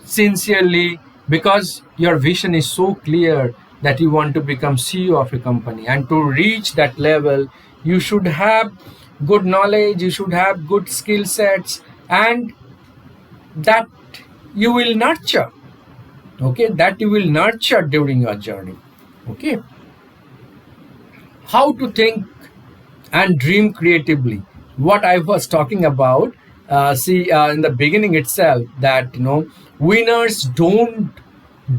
sincerely, because your vision is so clear that you want to become CEO of a company. And to reach that level, you should have good knowledge, you should have good skill sets, and that you will nurture, okay, that you will nurture during your journey. Okay, how to think and dream creatively, what I was talking about. See, in the beginning itself, that winners don't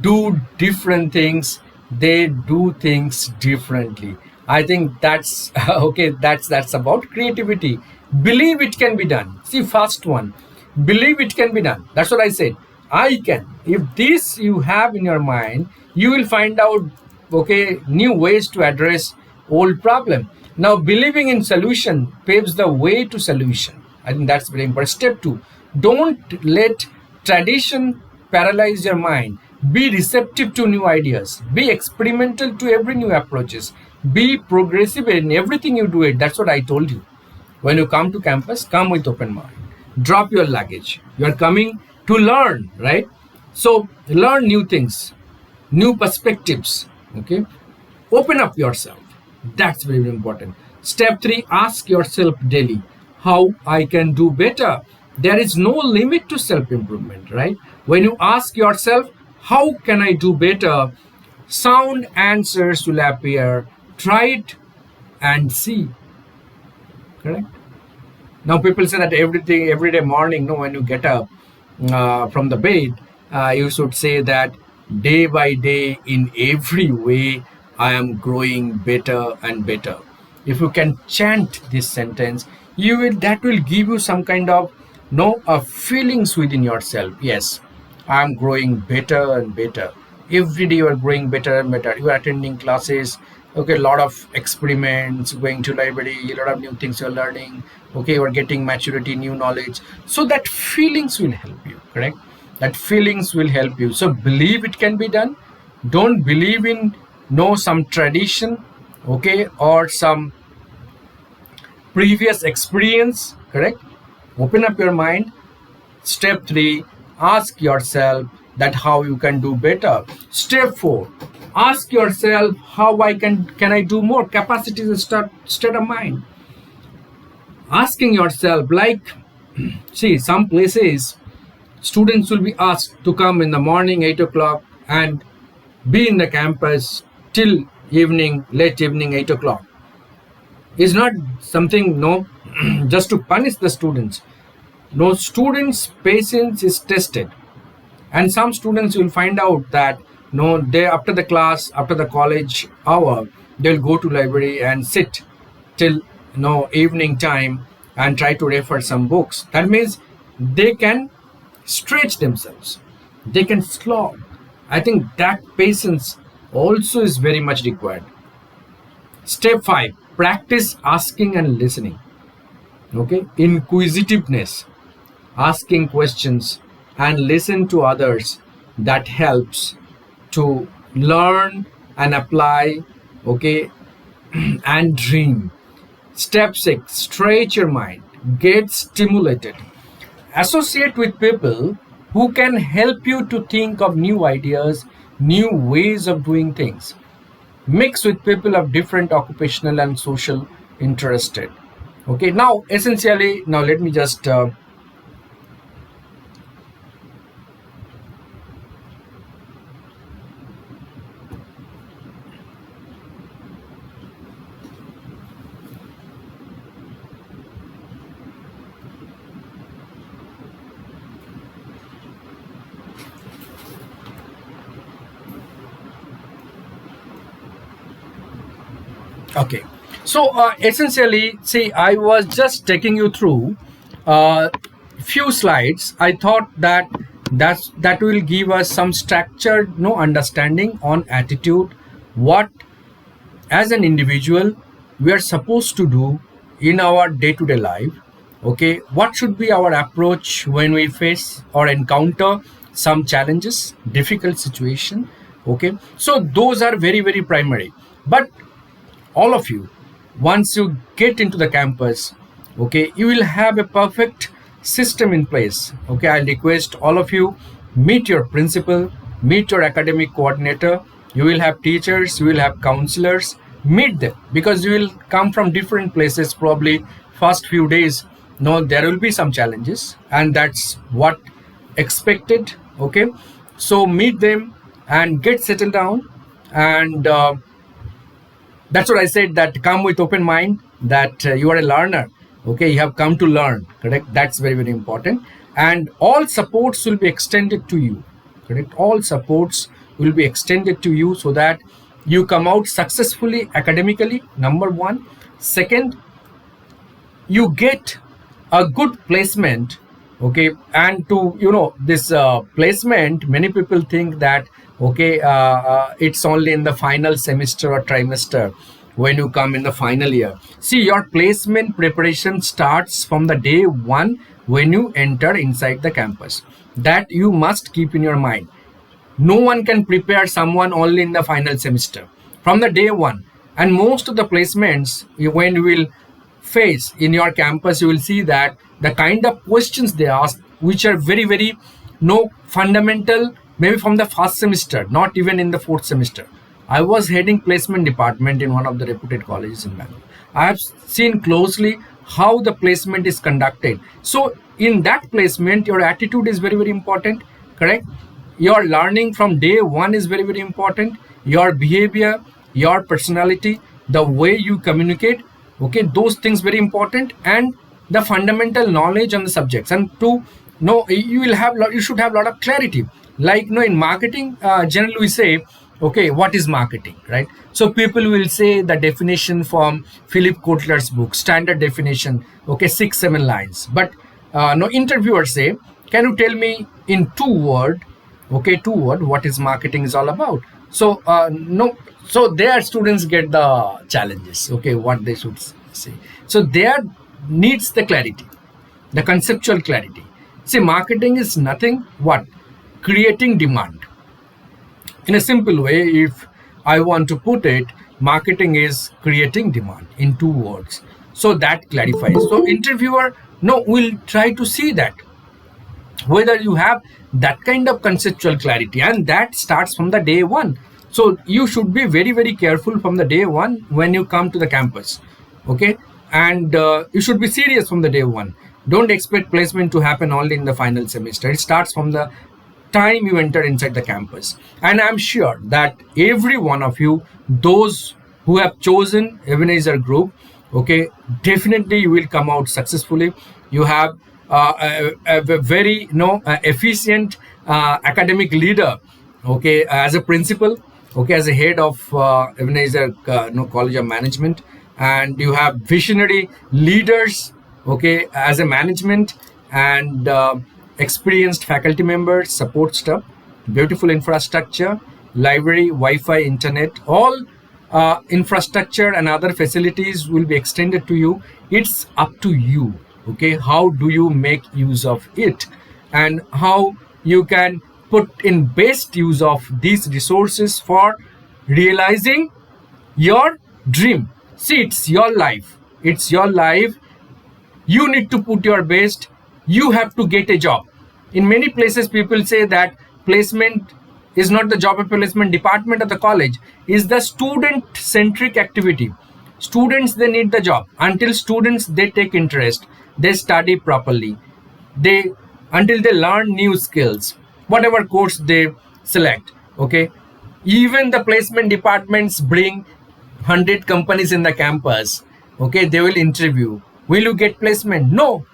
do different things, they do things differently. I think that's okay. That's about creativity. Believe it can be done. See, first one, believe it can be done. That's what I said. I can. If this you have in your mind, you will find out okay new ways to address old problem. Now, believing in solution paves the way to solution. I think that's very important. Step two: don't let tradition paralyze your mind. Be receptive to new ideas. Be experimental to every new approaches. Be progressive in everything you do it. That's what I told you. When you come to campus, come with open mind. Drop your luggage. You are coming to learn, right? So learn new things, new perspectives. Okay, open up yourself. That's very important. Step 3: ask yourself daily how I can do better. There is no limit to self improvement, right? When you ask yourself how can I do better, sound answers will appear. Try it and see, correct? Now people say that everything every day morning, no, when you get up from the bed, you should say that day by day, in every way, I am growing better and better. If you can chant this sentence, you will that will give you some kind of no feelings within yourself. Yes, I am growing better and better. Every day you are growing better and better. You are attending classes, okay, a lot of experiments, going to library, a lot of new things you're learning, okay, you're getting maturity, new knowledge. So that feelings will help you, correct? That feelings will help you. So believe it can be done. Don't believe in no some tradition, okay, or some previous experience, correct? Open up your mind. Step 3: ask yourself that how you can do better. Step 4: ask yourself how can I do more. Capacity is a state of mind. Asking yourself, like, see, some places students will be asked to come in the morning 8 o'clock and be in the campus till evening, late evening 8 o'clock. It's not something no just to punish the students. No, students' patience is tested, and some students will find out that no, they after the class, after the college hour, they'll go to library and sit till no evening time and try to refer some books. That means they can stretch themselves, they can slog. I think that patience also is very much required. Step 5: practice asking and listening. Okay, inquisitiveness, asking questions and listen to others, that helps to learn and apply, okay, and dream. Step 6: stretch your mind, get stimulated, associate with people who can help you to think of new ideas, new ways of doing things. Mix with people of different occupational and social interested. Okay, now essentially, now let me just okay. So essentially, see, I was just taking you through few slides. I thought that that will give us some structured no understanding on attitude, what as an individual we are supposed to do in our day-to-day life. Okay, what should be our approach when we face or encounter some challenges, difficult situation. Okay, so those are very very primary, but all of you, once you get into the campus, okay, you will have a perfect system in place. Okay, I'll request all of you, meet your principal, meet your academic coordinator. You will have teachers, you will have counselors. Meet them, because you will come from different places. Probably first few days, no, there will be some challenges, and that's what expected. Okay, so meet them and get settled down, and that's what I said, that come with open mind, that you are a learner. Okay, you have come to learn, correct? That's very very important, and all supports will be extended to you, correct? All supports will be extended to you, so that you come out successfully academically, number one. Second, you get a good placement. Okay, and to this placement, many people think that okay, it's only in the final semester or trimester when you come in the final year. See, your placement preparation starts from the day one when you enter inside the campus. That you must keep in your mind. No one can prepare someone only in the final semester, from the day one. And most of the placements, when you will face in your campus, you will see that the kind of questions they ask, which are very very no fundamental, maybe from the first semester, not even in the fourth semester. I was heading placement department in one of the reputed colleges in Bangalore. I have seen closely how the placement is conducted. So in that placement, your attitude is very very important, correct? Your learning from day one is very very important. Your behavior, your personality, the way you communicate, okay, those things very important. And the fundamental knowledge on the subjects, and to know, you will have you should have a lot of clarity. Like in marketing, generally we say, okay, what is marketing, right? So people will say the definition from Philip Kotler's book, standard definition, okay, 6 7 lines. But no, interviewers say, can you tell me in 2 word, okay, 2 word, what is marketing is all about? So no, so their students get the challenges, okay, what they should say. So there needs the clarity, the conceptual clarity. See, marketing is nothing, what, creating demand. In a simple way, if I want to put it, marketing is creating demand in 2 words. So that clarifies. So interviewer, no, will try to see that whether you have that kind of conceptual clarity, and that starts from the day one. So you should be very very careful from the day one when you come to the campus, okay? And you should be serious from the day one. Don't expect placement to happen only in the final semester. It starts from the time you enter inside the campus. And I'm sure that every one of you, those who have chosen Ebenzer Group, okay, definitely you will come out successfully. You have a very efficient academic leader, okay, as a principal, okay, as a head of Ebenzer College of Management, and you have visionary leaders, okay, as a management, and experienced faculty members, support staff, beautiful infrastructure, library, Wi-Fi, internet, all infrastructure and other facilities will be extended to you. It's up to you, okay, how do you make use of it, and how you can put in best use of these resources for realizing your dream. See, it's your life, it's your life. You need to put your best. You have to get a job. In many places people say that placement is not the job of placement department of the college, is the student centric activity. Students, they need the job. Until students, they take interest, they study properly, they, until they learn new skills, whatever course they select, okay. Even the placement departments bring 100 companies in the campus, okay, they will interview, will you get placement? No.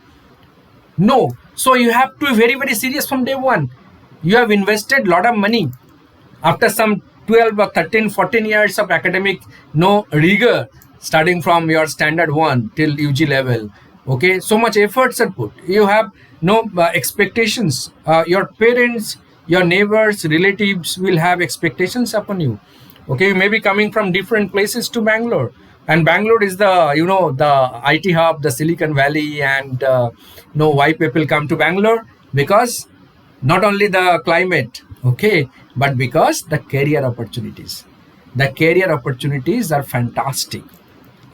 So you have to be very very serious from day one. You have invested a lot of money. After some 12 or 13 14 years of academic rigor, starting from your standard 1 till UG level, okay, so much efforts are put. You have no expectations. Your parents, your neighbors, relatives will have expectations upon you, okay. You may be coming from different places to Bangalore, and Bangalore is the the IT hub, the Silicon Valley, and why people come to Bangalore, because not only the climate, okay, but because the career opportunities. The career opportunities are fantastic,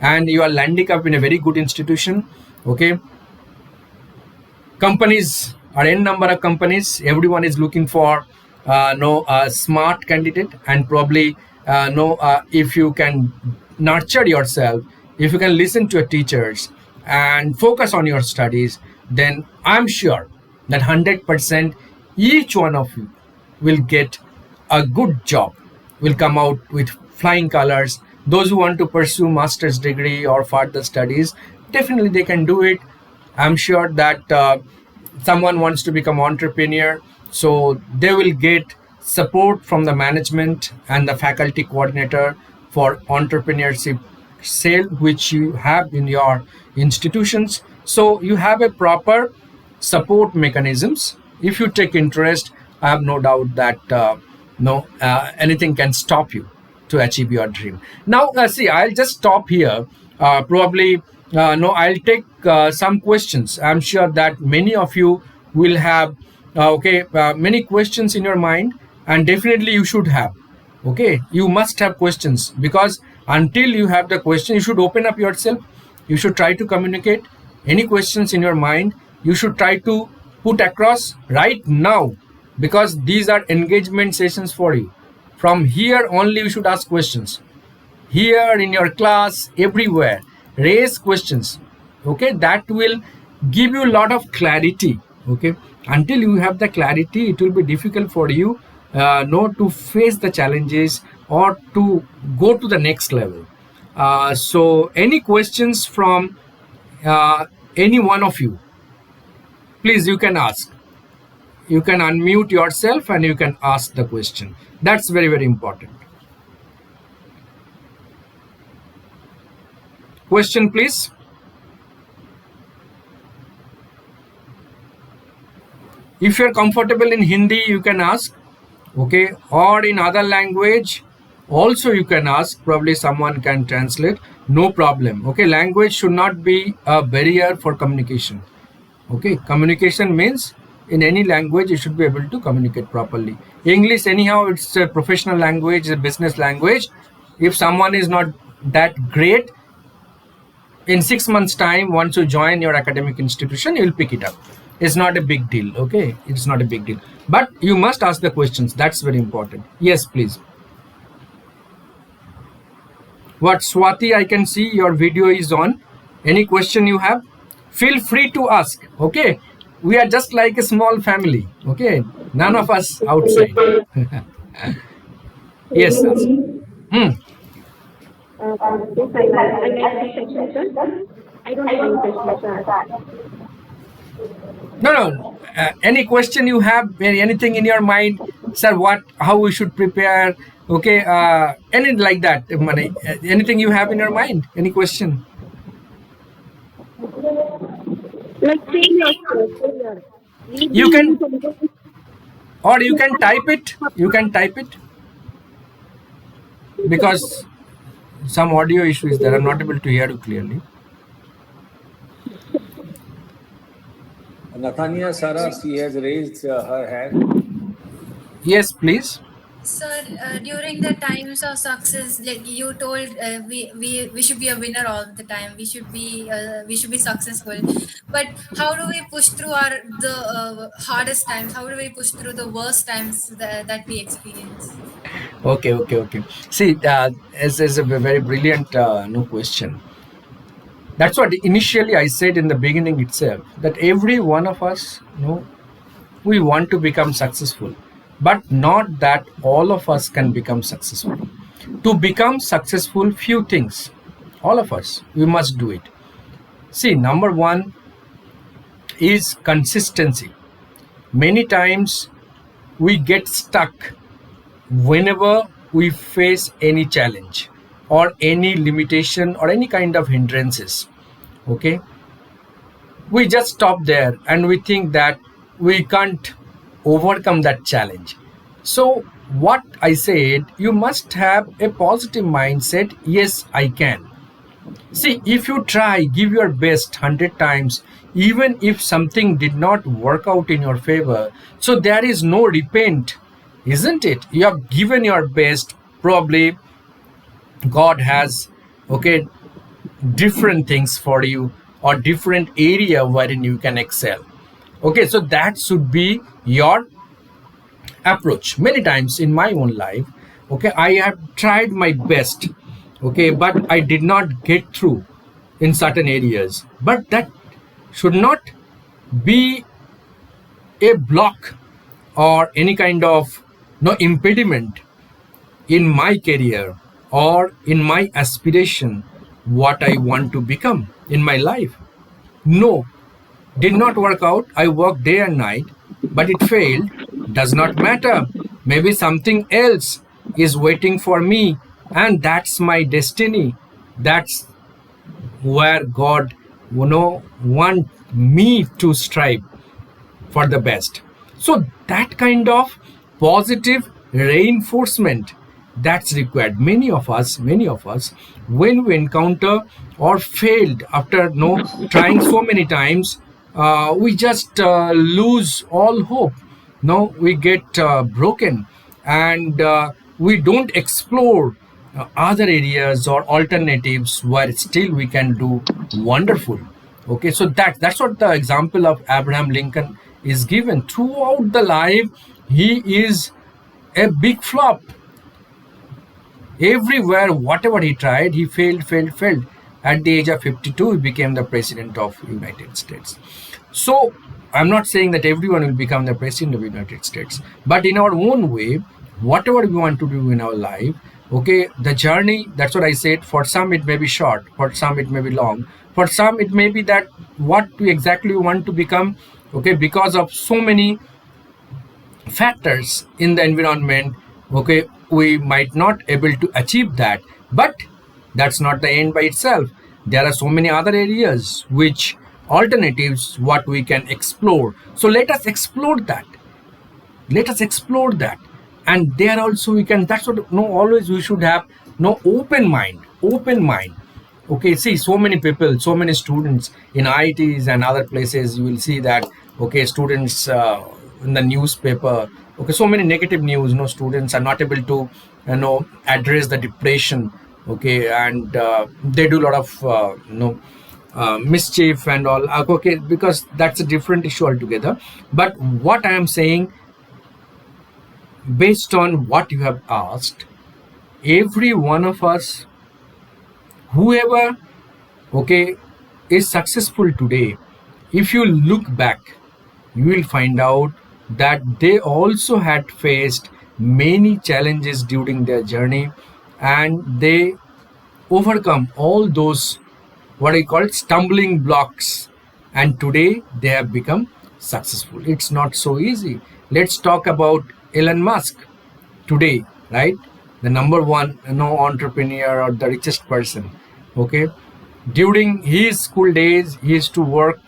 and you are landing up in a very good institution, okay. Companies are n number of companies. Everyone is looking for a smart candidate, and probably if you can nurture yourself, if you can listen to your teachers and focus on your studies, then I'm sure that 100% each one of you will get a good job, will come out with flying colors. Those who want to pursue master's degree or further studies, definitely they can do it. I'm sure that someone wants to become entrepreneur, so they will get support from the management and the faculty coordinator for entrepreneurship sale which you have in your institutions. So you have a proper support mechanisms. If you take interest, I have no doubt that no anything can stop you to achieve your dream. Now, see, I'll just stop here. Probably, no, I'll take some questions. I'm sure that many of you will have, many questions in your mind, and definitely you should have. Okay, you must have questions, because until you have the question, you should open up yourself. You should try to communicate any questions in your mind. You should try to put across right now, because these are engagement sessions for you. From here only you should ask questions. Here in your class, everywhere, raise questions. Okay, that will give you a lot of clarity. Okay, until you have the clarity, it will be difficult for you to face the challenges or to go to the next level. So any questions from any one of you, please, you can ask. You can unmute yourself and you can ask the question. That's very, very important. Question, please. If you're comfortable in Hindi, you can ask. Okay, or in other language also you can ask. Probably someone can translate, no problem. Okay, language should not be a barrier for communication. Okay, communication means in any language you should be able to communicate properly. English, anyhow, it's a professional language, a business language. If someone is not that great, in 6 months time, once you join your academic institution, you will pick it up. It's not a big deal. Okay, it's not a big deal, but you must ask the questions. That's very important. Yes, please. What, Swati, I can see your video is on. Any question you have, feel free to ask. Okay, we are just like a small family. Okay, none of us outside. Yes, sir. Yes, I like this section, sir. I don't have any questions to ask. No. Any question you have, anything in your mind, sir? How we should prepare? Okay, anything like that. Anything you have in your mind? Any question? Like failure. You can, or you can type it. You can type it, because some audio issue is there. I'm not able to hear you clearly. Nathania Sarah, she has raised her hand. Yes, please. Sir, during the times of success, like you told, we should be a winner all the time. We should be successful. But how do we push through the hardest times? How do we push through the worst times that we experience? Okay. See, is a very brilliant no question. That's what initially I said in the beginning itself, that every one of us, we want to become successful, but not that all of us can become successful. To become successful, few things, all of us, we must do it. See, number one is consistency. Many times we get stuck whenever we face any challenge or any limitation or any kind of hindrances. Okay, we just stop there and we think that we can't overcome that challenge. So what I said, you must have a positive mindset. Yes, I can. See, if you try, give your best 100 times, even if something did not work out in your favor, so there is no repent, isn't it? You have given your best. Probably God has different things for you, or different area wherein you can excel. Okay, so that should be your approach. Many times in my own life, I have tried my best, but I did not get through in certain areas. But that should not be a block or any kind of impediment in my career or in my aspiration, what I want to become in my life. No, did not work out. I worked day and night, but it failed. Does not matter. Maybe something else is waiting for me, and that's my destiny. That's where God, want me to strive for the best. So that kind of positive reinforcement that's required. Many of us, when we encounter or failed after trying so many times, we just lose all hope. No, we get broken, and we don't explore other areas or alternatives where still we can do wonderful. Okay, so that's what the example of Abraham Lincoln is given. Throughout the life, he is a big flop. Everywhere, whatever he tried, he failed. At the age of 52, he became the president of United States. So I'm not saying that everyone will become the president of United States, but in our own way, whatever we want to do in our life, okay, the journey, that's what I said, for some it may be short, for some it may be long, for some it may be that what we exactly want to become, okay, because of so many factors in the environment, okay, we might not able to achieve that. But that's not the end by itself. There are so many other areas which alternatives what we can explore. So let us explore that. Let us explore that. And there also we can, that's what, no, always we should have no open mind. Okay, see, so many people, so many students in IITs and other places, you will see that, okay, students in the newspaper, okay, so many negative news, students are not able to address the depression, okay, and they do a lot of mischief and all, okay, because that's a different issue altogether. But what I am saying, based on what you have asked, every one of us, whoever, okay, is successful today, if you look back, you will find out that they also had faced many challenges during their journey, and they overcome all those, what I call, stumbling blocks, and today they have become successful. It's not so easy. Let's talk about Elon Musk today, right? The number one entrepreneur or the richest person. Okay, during his school days, he used to work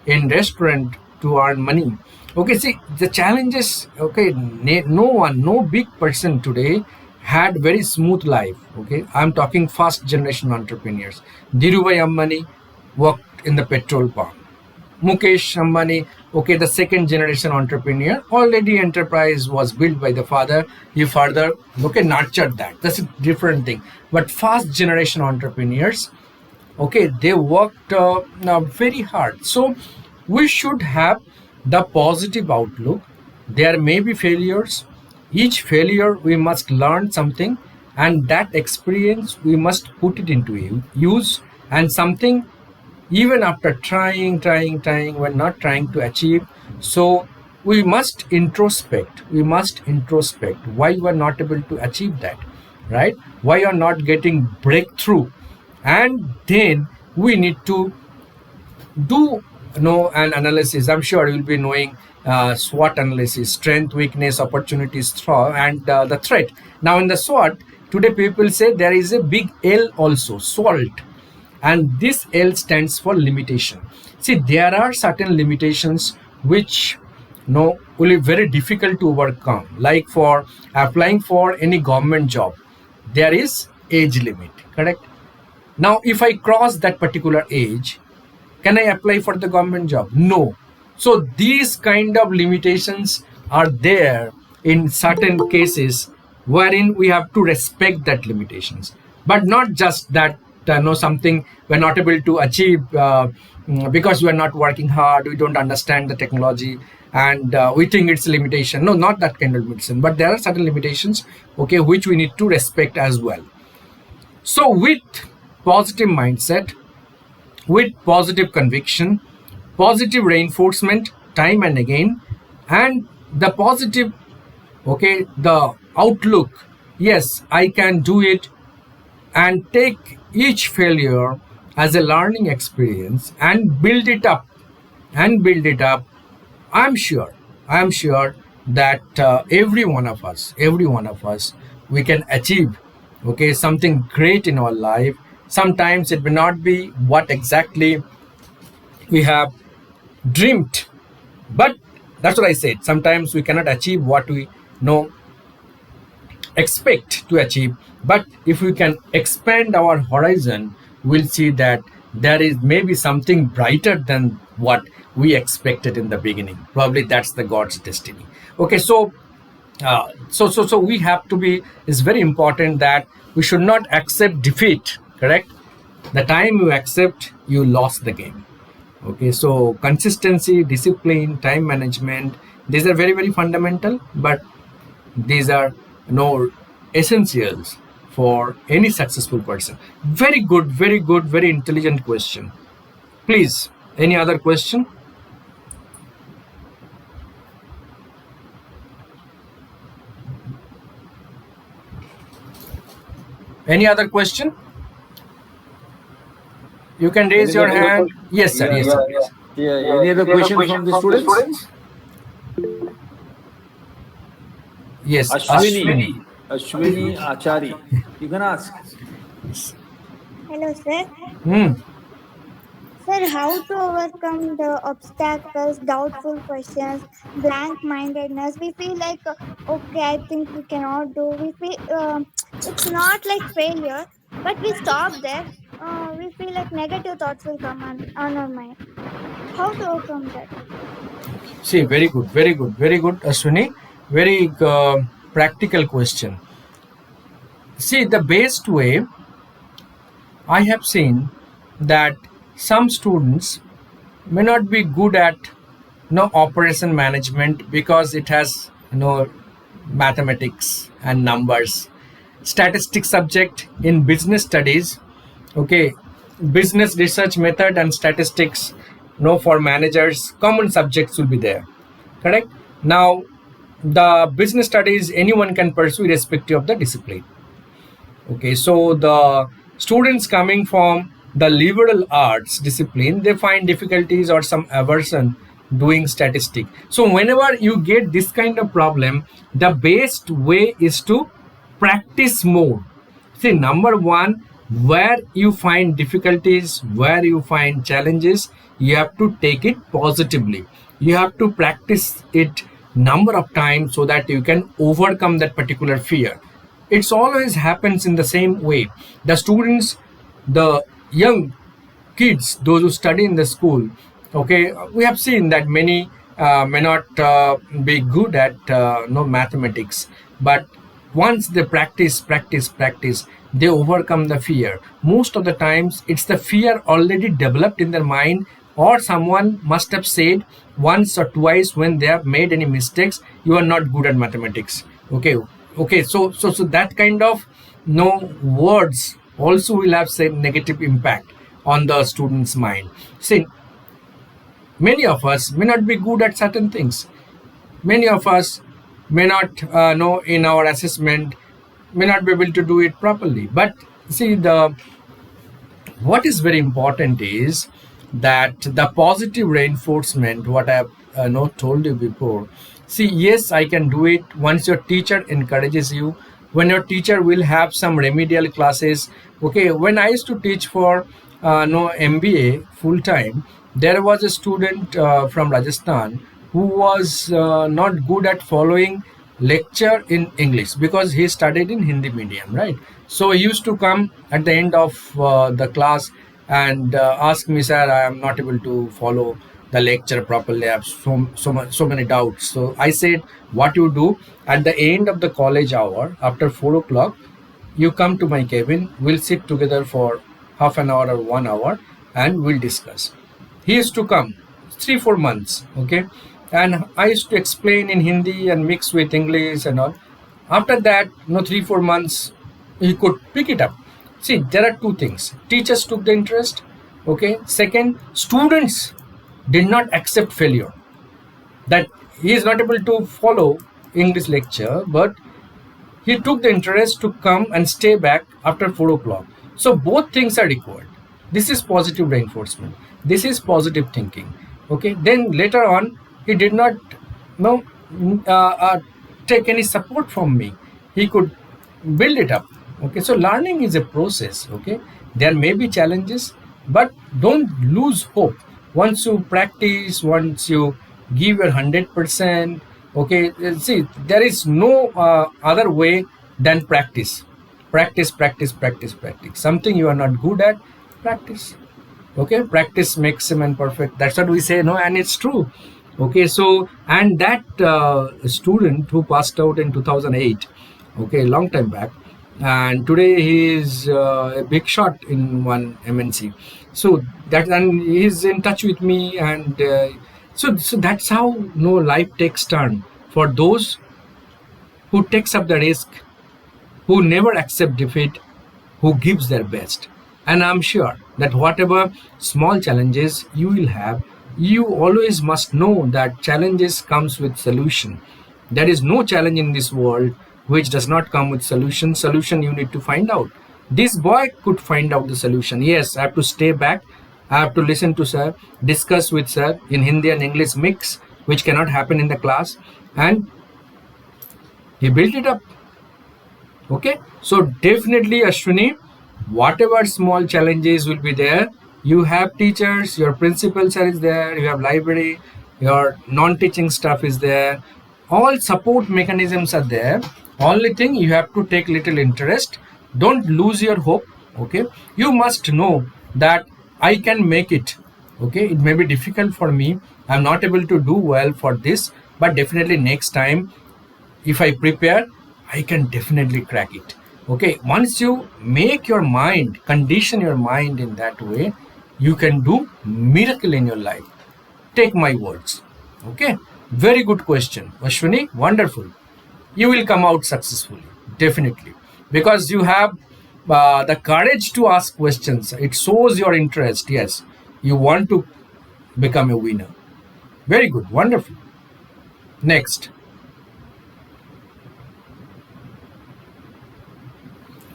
in restaurant to earn money. Okay, see the challenges. Okay, no big person today had very smooth life. Okay, I'm talking first generation entrepreneurs. Dhirubhai Ambani worked in the petrol pump. Mukesh Ambani, okay, the second generation entrepreneur, already enterprise was built by the father. He further, okay, nurtured that. That's a different thing. But first generation entrepreneurs, okay, they worked very hard. So we should have the positive outlook. There may be failures. Each failure we must learn something, and that experience we must put it into use, and something, even after trying, we're not trying to achieve. So we must introspect why we're not able to achieve that, right? Why you're not getting breakthrough. And then we need to do an analysis. I'm sure you'll be knowing SWOT analysis: strength, weakness, opportunities, and the threat. Now in the SWOT, today people say there is a big L also, SWOT, and this L stands for limitation. See, there are certain limitations which will be very difficult to overcome. Like for applying for any government job, there is age limit, correct? Now if I cross that particular age, can I apply for the government job? No. So these kind of limitations are there in certain cases, wherein we have to respect that limitations, but not just that something we're not able to achieve because we're not working hard, we don't understand the technology, and we think it's a limitation. No, not that kind of limitation, but there are certain limitations, okay, which we need to respect as well. So with positive mindset, with positive conviction, positive reinforcement time and again, and the positive, okay, the outlook, yes, I can do it, and take each failure as a learning experience and build it up, I'm sure that every one of us, we can achieve, okay, something great in our life. Sometimes it may not be what exactly we have dreamed, but that's what I said. Sometimes we cannot achieve what we know expect to achieve, but if we can expand our horizon, we'll see that there is maybe something brighter than what we expected in the beginning. Probably that's the God's destiny. Okay, so we have to be, it's very important that we should not accept defeat, correct? The time you accept, you lost the game. Okay, so consistency, discipline, time management, these are very, very fundamental, but these are essentials for any successful person. Very good, very good, very intelligent question. Please, any other question? Any other question? You can raise Any your other hand. Yes, sir. Yeah, Yes, sir. Please. yeah. Any other question from the students? Yes, Ashwini. Ashwini. Ashwini Achari. You can ask. Hello, sir. Hmm. Sir, how to overcome the obstacles, doubtful questions, blank mindedness? We feel like, okay, I think we cannot do. We feel it's not like failure, but we stop there. We feel like negative thoughts will come on our mind. How to overcome that? See, very good, very good, very good, Ashwini. Very practical question. See, the best way I have seen that some students may not be good at operation management because it has mathematics and numbers. Statistics subject in business studies, okay, business research method and statistics, for managers, common subjects will be there, correct? Now, the business studies anyone can pursue irrespective of the discipline. Okay, so the students coming from the liberal arts discipline, they find difficulties or some aversion doing statistic. So whenever you get this kind of problem, the best way is to practice more. See, number one, where you find difficulties, where you find challenges, you have to take it positively. You have to practice it number of times so that you can overcome that particular fear. It's always happens in the same way. The students, the young kids, those who study in the school, okay, we have seen that many may not be good at no mathematics, but once they practice, they overcome the fear. Most of the times it's the fear already developed in their mind, or someone must have said once or twice when they have made any mistakes, you are not good at mathematics. Okay, so that kind of no words also will have say negative impact on the student's mind. See, many of us may not be good at certain things. Many of us may not know in our assessment, may not be able to do it properly. But see, the what is very important is that the positive reinforcement, what I have told you before. See, yes, I can do it once your teacher encourages you, when your teacher will have some remedial classes. Okay, when I used to teach for no MBA full time, there was a student from Rajasthan who was not good at following lecture in English because he studied in Hindi medium, right? So he used to come at the end of the class and ask me, sir, I am not able to follow the lecture properly. I have so many doubts. So I said, what you do at the end of the college hour, after 4 o'clock, you come to my cabin. We'll sit together for half an hour or 1 hour, and we'll discuss. He used to come 3-4 months, okay, and I used to explain in Hindi and mix with English and all. After that, 3-4 months, he could pick it up. See, there are two things. Teachers took the interest, okay. Second, students did not accept failure, that he is not able to follow English lecture, but he took the interest to come and stay back after 4 o'clock. So both things are required. This is positive reinforcement. This is positive thinking. Okay. Then later on, he did not uh, uh, take any support from me. He could build it up. Okay, so learning is a process. Okay, there may be challenges, but don't lose hope. Once you practice, once you give your 100%. Okay, see, there is no other way than practice. Practice, practice, practice, practice. Something you are not good at, practice. Okay, practice makes a man perfect, that's what we say, no, and it's true. Okay, so and that student who passed out in 2008, okay, long time back, and today he is a big shot in one MNC. So that, and he's in touch with me, and so that's how, no, life takes turn for those who takes up the risk, who never accept defeat, who gives their best. And I'm sure that whatever small challenges you will have, you always must know that challenges comes with solution. There is no challenge in this world which does not come with solution. Solution you need to find out. This boy could find out the solution. Yes, I have to stay back. I have to listen to sir, discuss with sir in Hindi and English mix, which cannot happen in the class. And he built it up. Okay, so definitely Ashwini, whatever small challenges will be there, you have teachers, your principal sir is there, you have library, your non-teaching stuff is there, all support mechanisms are there. Only thing, you have to take little interest, don't lose your hope. Okay, you must know that I can make it. Okay, it may be difficult for me, I'm not able to do well for this, but definitely next time if I prepare, I can definitely crack it. Okay, once you make your mind, condition your mind in that way, you can do miracle in your life. Take my words. Okay, very good question, Ashwini. Wonderful. You will come out successfully, definitely, because you have the courage to ask questions. It shows your interest. Yes, you want to become a winner. Very good, wonderful. Next.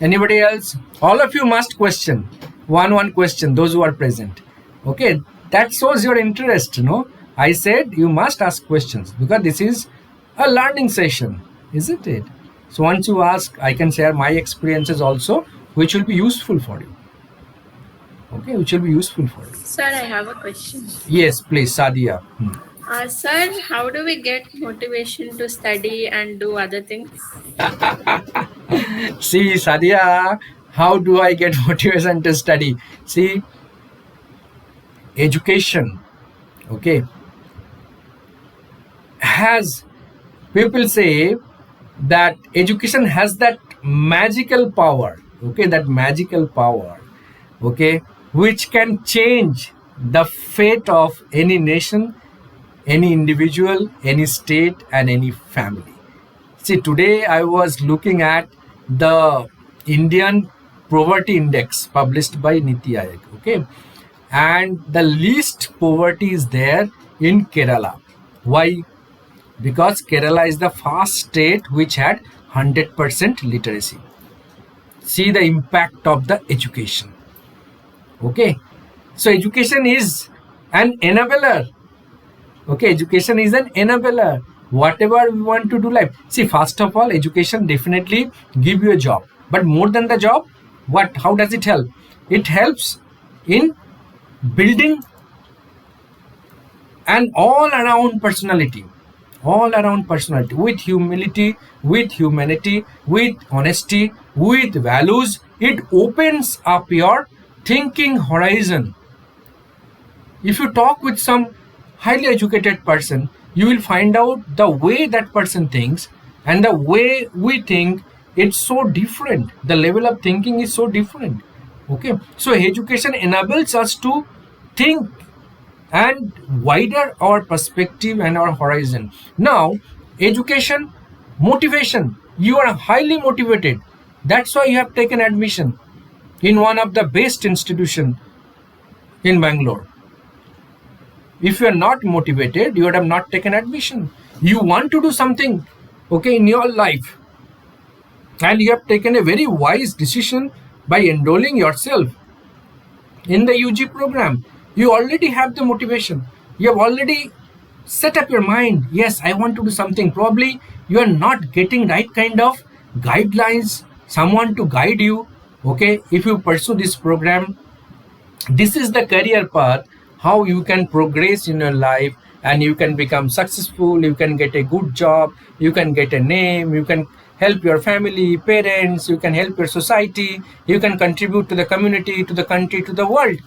Anybody else? All of you must question one question, those who are present. Okay, that shows your interest. No, I said you must ask questions because this is a learning session, isn't it? So once you ask, I can share my experiences also, which will be useful for you. Okay, which will be useful for you. Sir, I have a question. Yes, please, Sadia. Sir, how do we get motivation to study and do other things? See, Sadia, how do I get motivation to study? See, education, okay, has, people say that education has that magical power, okay, that magical power, okay, which can change the fate of any nation, any individual, any state, and any family. See, today I was looking at the Indian Poverty Index published by Niti Aayog, okay, and the least poverty is there in Kerala. Why? Because Kerala is the first state which had 100% literacy. See the impact of the education. Okay, so education is an enabler. Okay, education is an enabler. Whatever we want to do life. See, first of all, education definitely give you a job. But more than the job, what? How does it help? It helps in building an all-around personality. All-around personality with humility, with humanity, with honesty, with values. It opens up your thinking horizon. If you talk with some highly educated person, you will find out the way that person thinks and the way we think, it's so different. The level of thinking is so different. Okay, so education enables us to think and wider our perspective and our horizon. Now, education, motivation, you are highly motivated, that's why you have taken admission in one of the best institution in Bangalore. If you are not motivated, you would have not taken admission. You want to do something, okay, in your life, and you have taken a very wise decision by enrolling yourself in the UG program. You already have the motivation. You have already set up your mind. Yes, I want to do something. Probably you are not getting right kind of guidelines, someone to guide you. Okay, if you pursue this program, this is the career path, how you can progress in your life, and you can become successful, you can get a good job, you can get a name, you can help your family, parents, you can help your society, you can contribute to the community, to the country, to the world.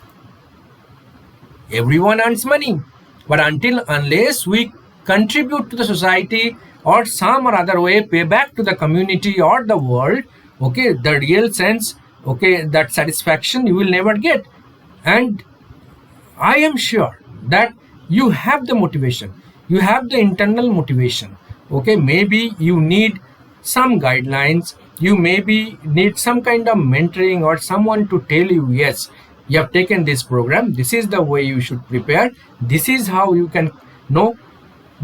Everyone earns money, but until unless we contribute to the society or some or other way pay back to the community or the world, okay, the real sense, okay, that satisfaction you will never get. And I am sure that you have the motivation, you have the internal motivation. Okay, maybe you need some guidelines, you maybe need some kind of mentoring or someone to tell you, yes, you have taken this program, this is the way you should prepare, this is how you can know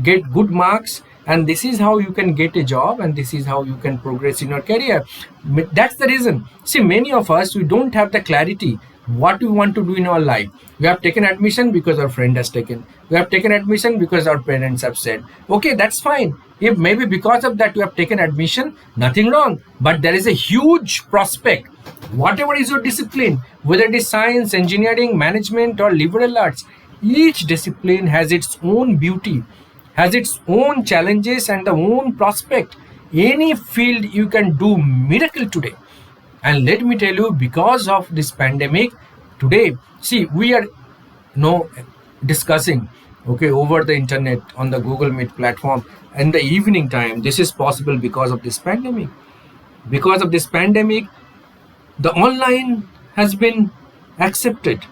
get good marks, and this is how you can get a job, and this is how you can progress in your career. That's the reason, see, many of us, we don't have the clarity what we want to do in our life. We have taken admission because our friend has taken, we have taken admission because our parents have said, okay, that's fine. If maybe because of that you have taken admission, nothing wrong, but there is a huge prospect. Whatever is your discipline, whether it is science, engineering, management, or liberal arts, each discipline has its own beauty, has its own challenges and the own prospect. Any field you can do miracle today. And let me tell you, because of this pandemic, today, see, we are discussing, okay, over the internet on the Google Meet platform in the evening time. This is possible because of this pandemic. Because of this pandemic, the online has been accepted,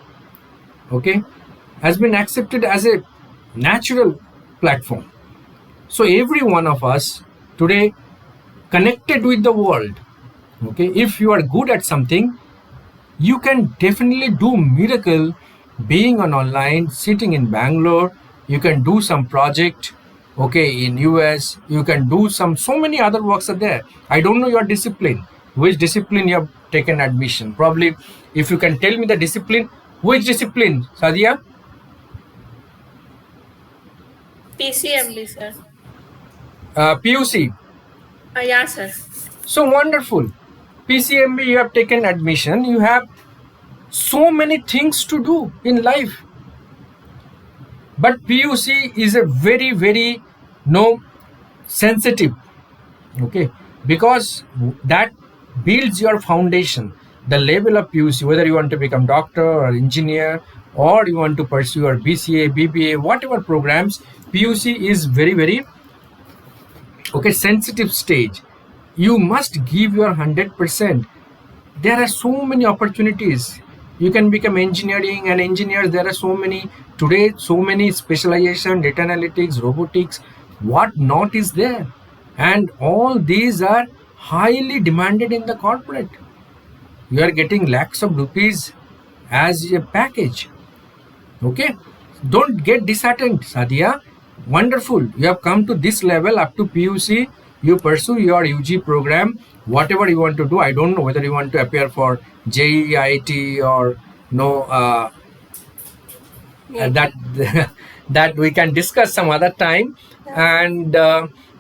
okay, has been accepted as a natural platform. So every one of us today connected with the world. Okay, if you are good at something, you can definitely do miracle being on online, sitting in Bangalore. You can do some project, okay, in US. You can do so many other works are there. I don't know your discipline, which discipline you have taken admission. Probably, if you can tell me the discipline, which discipline, Sadia? PCMB, sir. PUC. Yeah, sir. So wonderful. PCMB, you have taken admission. You have so many things to do in life. But PUC is a very, very sensitive, okay, because that builds your foundation. The level of PUC, whether you want to become doctor or engineer, or you want to pursue your BCA, BBA, whatever programs, PUC is very, very sensitive stage. You must give your 100%. There are so many opportunities. You can become engineering, and engineers, there are so many today, so many specialization, data analytics, robotics, what not is there. And all these are highly demanded in the corporate. You are getting lakhs of rupees as a package. Okay, don't get disheartened, Sadia. Wonderful, you have come to this level up to PUC. You pursue your UG program, whatever you want to do. I don't know whether you want to appear for JEE, IIT, or no. That that we can discuss some other time. And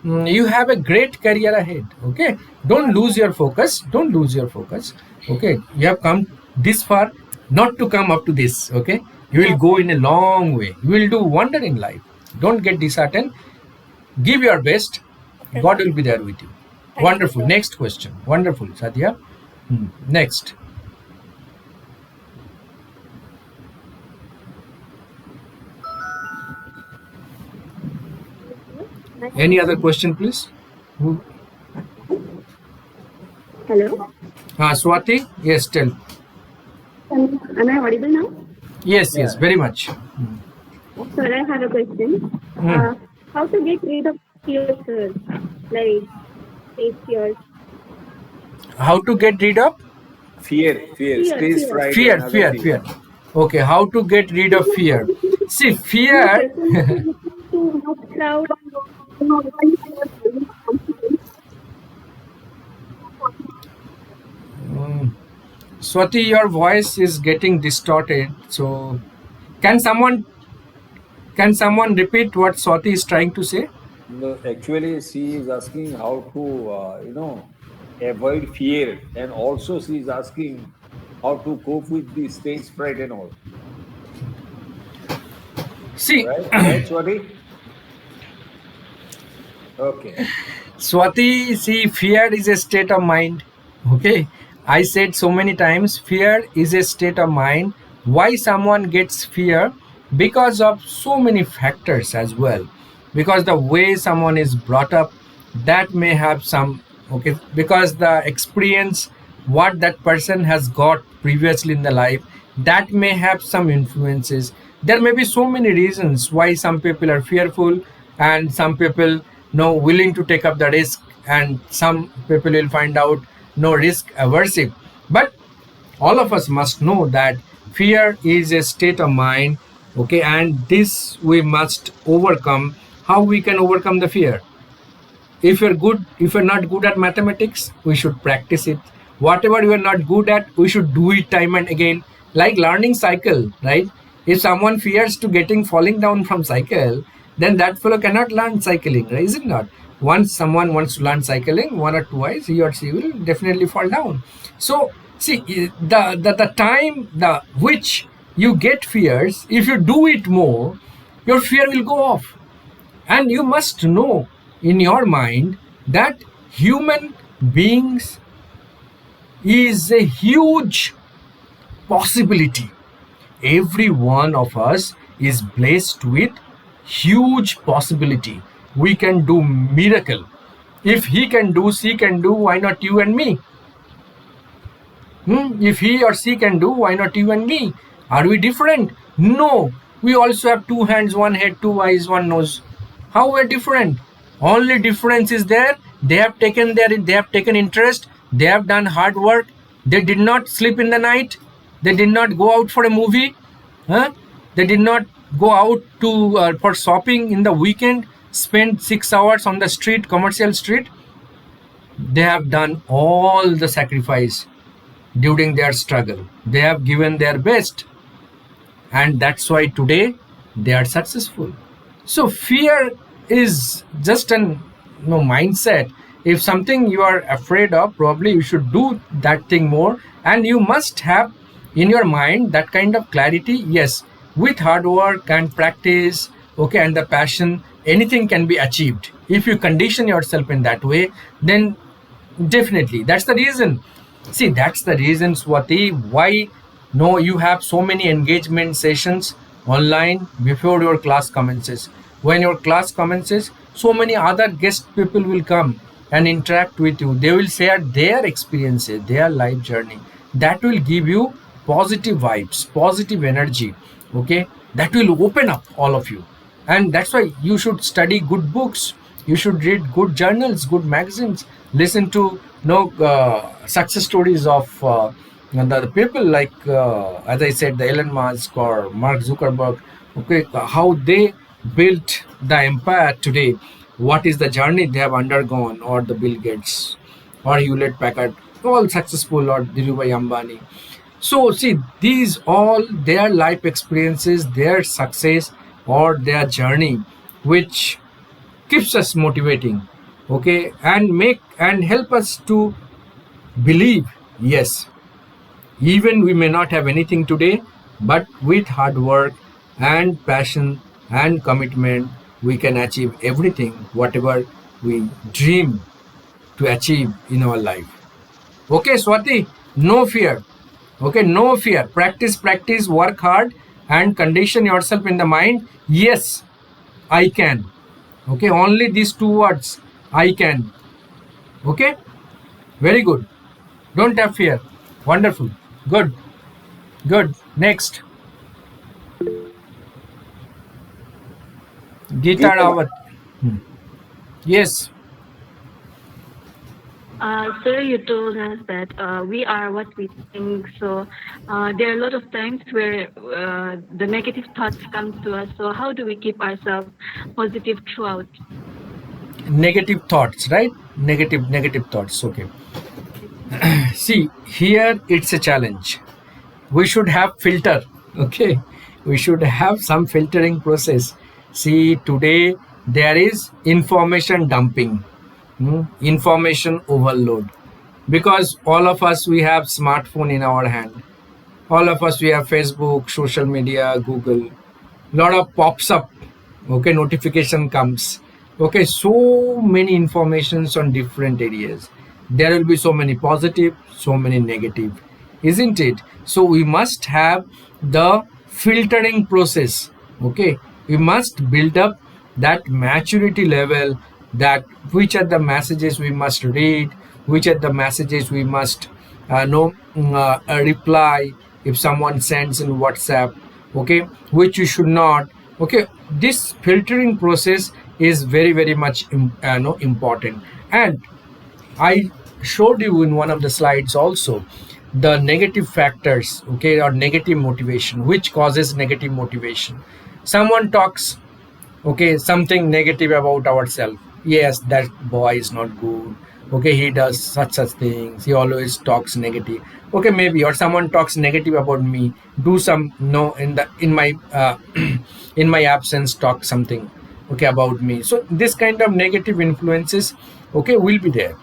you have a great career ahead. Okay, don't lose your focus. Don't lose your focus. Okay, you have come this far, not to come up to this. Okay, you will go in a long way. You will do wonder in life. Don't get disheartened. Give your best. God will be there with you. Wonderful. Next question. Wonderful, Satya. Next. Any other question, please? Hello. Swati? Yes, tell. Am I audible now? Yes, yes, very much. Sir, I have a question. How to get rid of fear, sir? Like, face fears. How to get rid of? Fear, stage fright. Fear. Okay, how to get rid of fear? See, fear. Swati, your voice is getting distorted. So, can someone Can someone repeat what Swati is trying to say? No, actually, she is asking how to, avoid fear, and also she is asking how to cope with the stage fright and all. See, Right, right, Swati? Okay. Swati, see, fear is a state of mind. Okay, I said so many times, fear is a state of mind. Why someone gets fear? Because of so many factors as well. Because the way someone is brought up, that may have some, okay, because the experience, what that person has got previously in the life, that may have some influences. There may be so many reasons why some people are fearful and some people no willing to take up the risk, and some people will find out no risk aversive. But all of us must know that fear is a state of mind, okay, and this we must overcome. How we can overcome the fear? If you're not good at mathematics, we should practice it. Whatever you are not good at, we should do it time and again. Like learning cycle, right? If someone fears to getting falling down from cycle, then that fellow cannot learn cycling, right? Is it not? Once someone wants to learn cycling, one or twice, he or she will definitely fall down. So see, the time the which you get fears, if you do it more, your fear will go off. And you must know in your mind that human beings is a huge possibility. Every one of us is blessed with huge possibility. We can do miracle. If he can do, she can do, why not you and me? If he or she can do, why not you and me? Are we different? No. We also have two hands, one head, two eyes, one nose. How we're different? Only difference is there. They have taken interest. They have done hard work. They did not sleep in the night. They did not go out for a movie. Huh? They did not go out to for shopping in the weekend. Spend 6 hours on the street, commercial street. They have done all the sacrifice during their struggle. They have given their best, and that's why today they are successful. So fear is just an mindset. If something you are afraid of, probably you should do that thing more, and you must have in your mind that kind of clarity. Yes, with hard work and practice, okay, and the passion, anything can be achieved. If you condition yourself in that way, then definitely that's the reason. See, that's the reason, Swati, why no you have so many engagement sessions online before your class commences. When your class commences, so many other guest people will come and interact with you. They will share their experiences, their life journey. That will give you positive vibes, positive energy. Okay, that will open up all of you, and that's why you should study good books. You should read good journals, good magazines. Listen to success stories of the people like, as I said, the Elon Musk or Mark Zuckerberg. Okay, how they built the empire today. What is the journey they have undergone, or the Bill Gates, or Hewlett Packard, all successful, or Dhirubhai Ambani. So see, these all their life experiences, their success, or their journey, which keeps us motivating, okay, and make and help us to believe, yes, even we may not have anything today, but with hard work and passion and commitment, we can achieve everything, whatever we dream to achieve in our life. Okay, Swati, no fear. Okay, no fear. Practice, practice, work hard, and condition yourself in the mind. Yes, I can. Okay, only these two words, I can. Okay, very good. Don't have fear. Wonderful. Good. Good. Next. Gita Gita, Rawat. Yes. Sir, you told us that we are what we think. So there are a lot of times where the negative thoughts come to us. So how do we keep ourselves positive throughout? Negative thoughts, right? Negative thoughts. Okay. See, here it's a challenge. We should have filter. Okay. We should have some filtering process. See, today there is information dumping, information overload, because all of us we have smartphone in our hand. All of us we have Facebook, social media, Google. Lot of pops up. Okay, notification comes. Okay, so many informations on different areas. There will be so many positive, so many negative, isn't it? So we must have the filtering process. Okay, we must build up that maturity level, that which are the messages we must read, which are the messages we must know, reply if someone sends in WhatsApp, okay, which you should not. Okay, this filtering process is very very much no, important. And I showed you in one of the slides also the negative factors, okay, or negative motivation, which causes negative motivation. Someone talks, okay, something negative about ourselves. Yes, that boy is not good. Okay, he does such things, he always talks negative. Okay, maybe, or someone talks negative about me, do some, no, in my in my absence talk something, okay, about me. So this kind of negative influences, okay, will be there.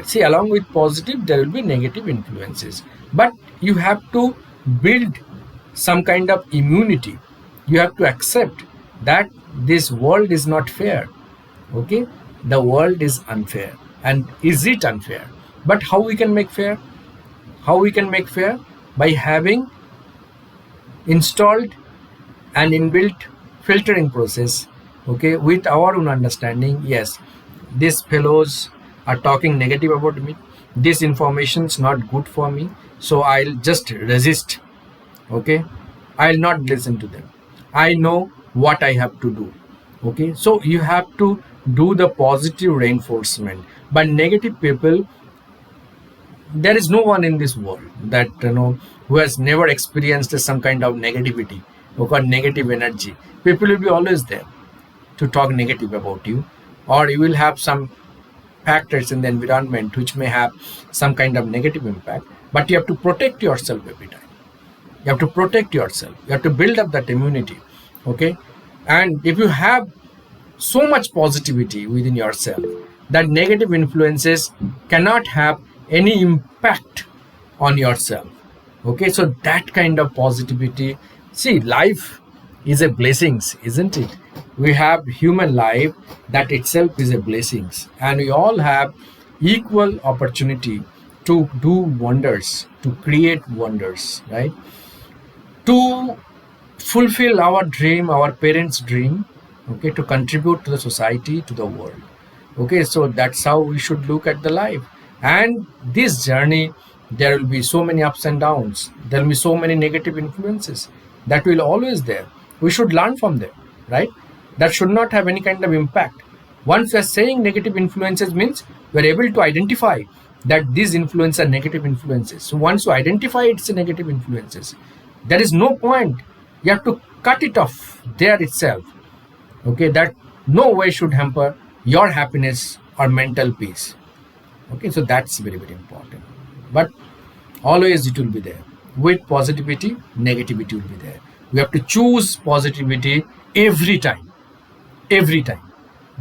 See, along with positive there will be negative influences, but you have to build some kind of immunity. You have to accept that this world is not fair. Okay, the world is unfair. And is it unfair? But how we can make fair? How we can make fair? By having installed an inbuilt filtering process, okay, with our own understanding. Yes, these fellows are talking negative about me, this information is not good for me, so I'll just resist. Okay, I'll not listen to them. I know what I have to do. Okay, so you have to do the positive reinforcement. But negative people, there is no one in this world that who has never experienced some kind of negativity or negative energy. People will be always there to talk negative about you, or you will have some factors in the environment which may have some kind of negative impact. But you have to protect yourself every time. You have to protect yourself, you have to build up that immunity. Okay, and if you have so much positivity within yourself, that negative influences cannot have any impact on yourself. Okay, so that kind of positivity. See, life is a blessings, isn't it? We have human life, that itself is a blessings, and we all have equal opportunity to do wonders, to create wonders, right? To fulfill our dream, our parents dream, okay, to contribute to the society, to the world. Okay, so that's how we should look at the life. And this journey, there will be so many ups and downs, there will be so many negative influences that will always there. We should learn from them, right? That should not have any kind of impact. Once we are saying negative influences, means we are able to identify that these influences are negative influences. So once you identify it's a negative influences, there is no point, you have to cut it off there itself. Okay, that no way should hamper your happiness or mental peace. Okay, so that's very very important. But always it will be there. With positivity, negativity will be there. We have to choose positivity every time, every time.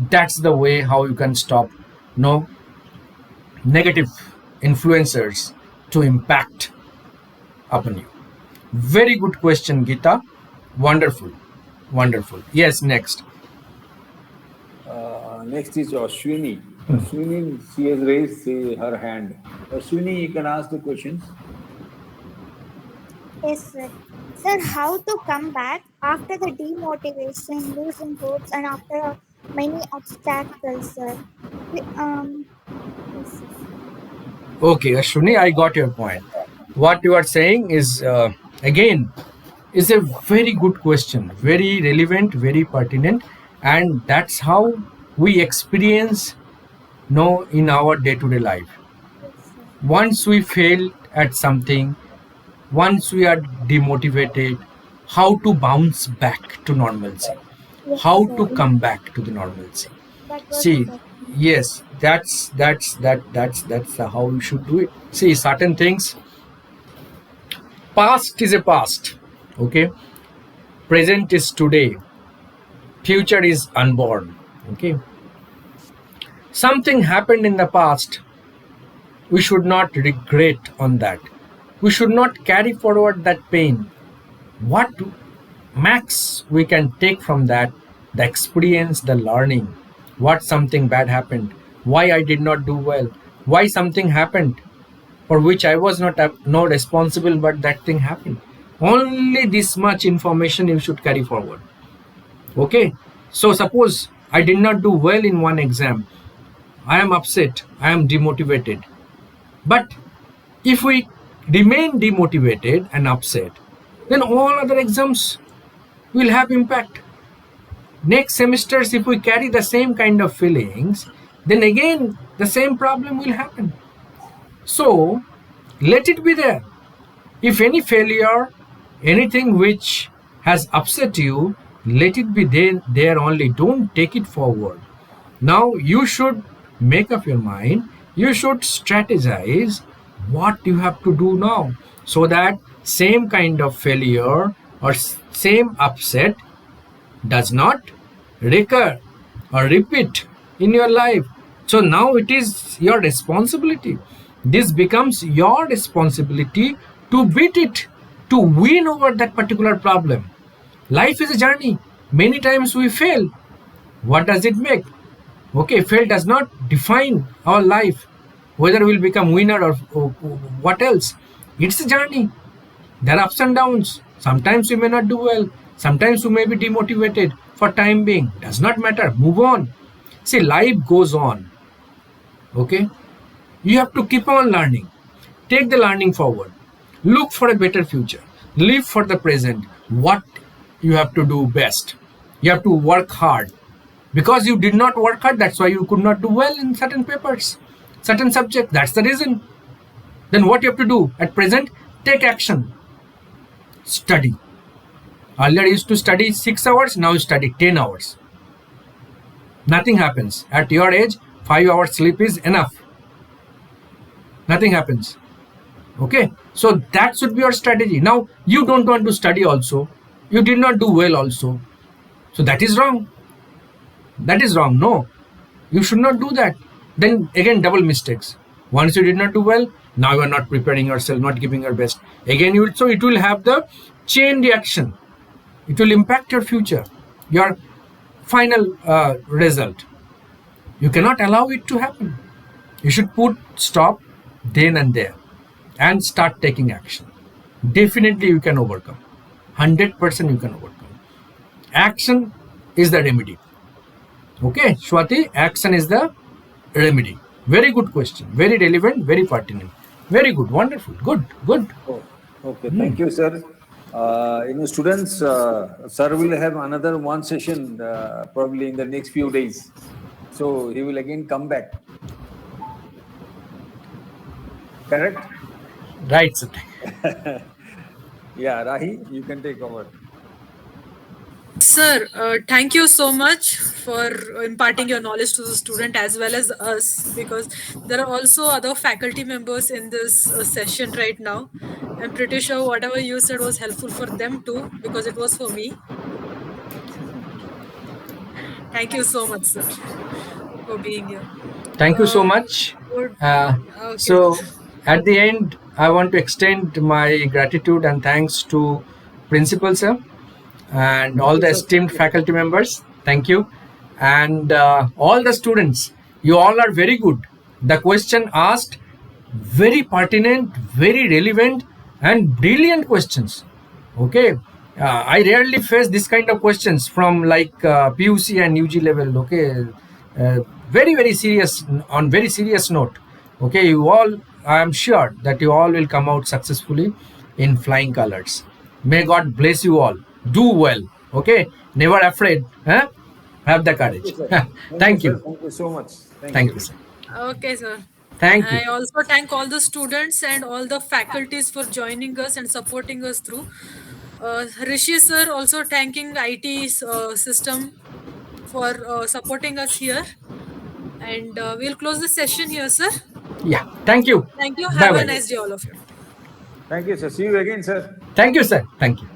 That's the way how you can stop no negative influencers to impact upon you. Very good question, Gita. Wonderful, wonderful. Yes, next. Next is Ashwini. Ashwini, she has raised her hand. Ashwini, you can ask the questions. Yes, sir. Sir, how to come back after the demotivation, losing hopes, and after many obstacles, sir? Yes, sir. Okay, Ashwini, I got your point. What you are saying is, again, is a very good question, very relevant, very pertinent, and that's how we experience in our day-to-day life. Yes, sir. Once we fail at something, once we are demotivated, how to bounce back to normalcy, Yes, how sir. to come back to the normalcy. That was the See, question. yes, that's how we should do it. See, certain things, past is a past, okay, present is today, future is unborn. Okay, something happened in the past, we should not regret on that. We should not carry forward that pain. What max we can take from that? The experience, the learning. What something bad happened, why I did not do well, why something happened for which I was not responsible, but that thing happened. Only this much information you should carry forward. Okay, so suppose I did not do well in one exam, I am upset, I am demotivated. But if we remain demotivated and upset, then all other exams will have impact. Next semesters, if we carry the same kind of feelings, then again the same problem will happen. So let it be there. If any failure, anything which has upset you, let it be there only. Don't take it forward. Now you should make up your mind. You should strategize what you have to do now, so that same kind of failure or same upset does not recur or repeat in your life. So now it is your responsibility. This becomes your responsibility to beat it, to win over that particular problem. Life is a journey. Many times we fail. What does it make? Okay, fail does not define our life, whether we'll become winner or what else. It's a journey. There are ups and downs. Sometimes you may not do well. Sometimes you may be demotivated for time being. Does not matter. Move on. See, life goes on. Okay? You have to keep on learning. Take the learning forward. Look for a better future. Live for the present. What you have to do best. You have to work hard. Because you did not work hard, that's why you could not do well in certain papers, certain subjects. That's the reason. Then what you have to do at present? Take action. Study. Earlier you used to study 6 hours, now you study 10 hours. Nothing happens. At your age, 5 hours sleep is enough. Nothing happens. Okay, so that should be your strategy. Now you don't want to study also. You did not do well also. So that is wrong. That is wrong. No, you should not do that. Then again, double mistakes. Once you did not do well, now you are not preparing yourself, not giving your best. Again, so it will have the chain reaction. It will impact your future, your final result. You cannot allow it to happen. You should put stop then and there and start taking action. Definitely you can overcome. 100% you can overcome. Action is the remedy. Okay, Swati, action is the remedy. Very good question. Very relevant, very pertinent. Very good, wonderful, good, good. Oh, okay, thank you, sir. Students, sir will have another one session probably in the next few days. So he will again come back. Correct? Right, sir. Yeah, Rahi, you can take over. Sir, thank you so much for imparting your knowledge to the student as well as us, because there are also other faculty members in this session right now. I'm pretty sure whatever you said was helpful for them too, because it was for me. Thank you so much, sir, for being here. Thank you so much. Okay. So at the end, I want to extend my gratitude and thanks to Principal Sir and all the esteemed faculty members. Thank you. And all the students, you all are very good. The question asked, very pertinent, very relevant and brilliant questions. Okay. I rarely face this kind of questions from like PUC and UG level. Okay. Very, very serious, on very serious note. Okay. You all, I am sure that you all will come out successfully in flying colors. May God bless you all. Do well. Okay. Never afraid. Huh? Have the courage. Thank you. Thank you so much. Thank you, sir. Okay, sir. Thank you. I also thank all the students and all the faculties for joining us and supporting us through. Rishi sir also thanking IT system for supporting us here. And we'll close the session here, sir. Yeah. Thank you. Thank you. Bye Have bye. a nice day, all of you. Thank you, sir. See you again, sir. Thank you, sir. Thank you.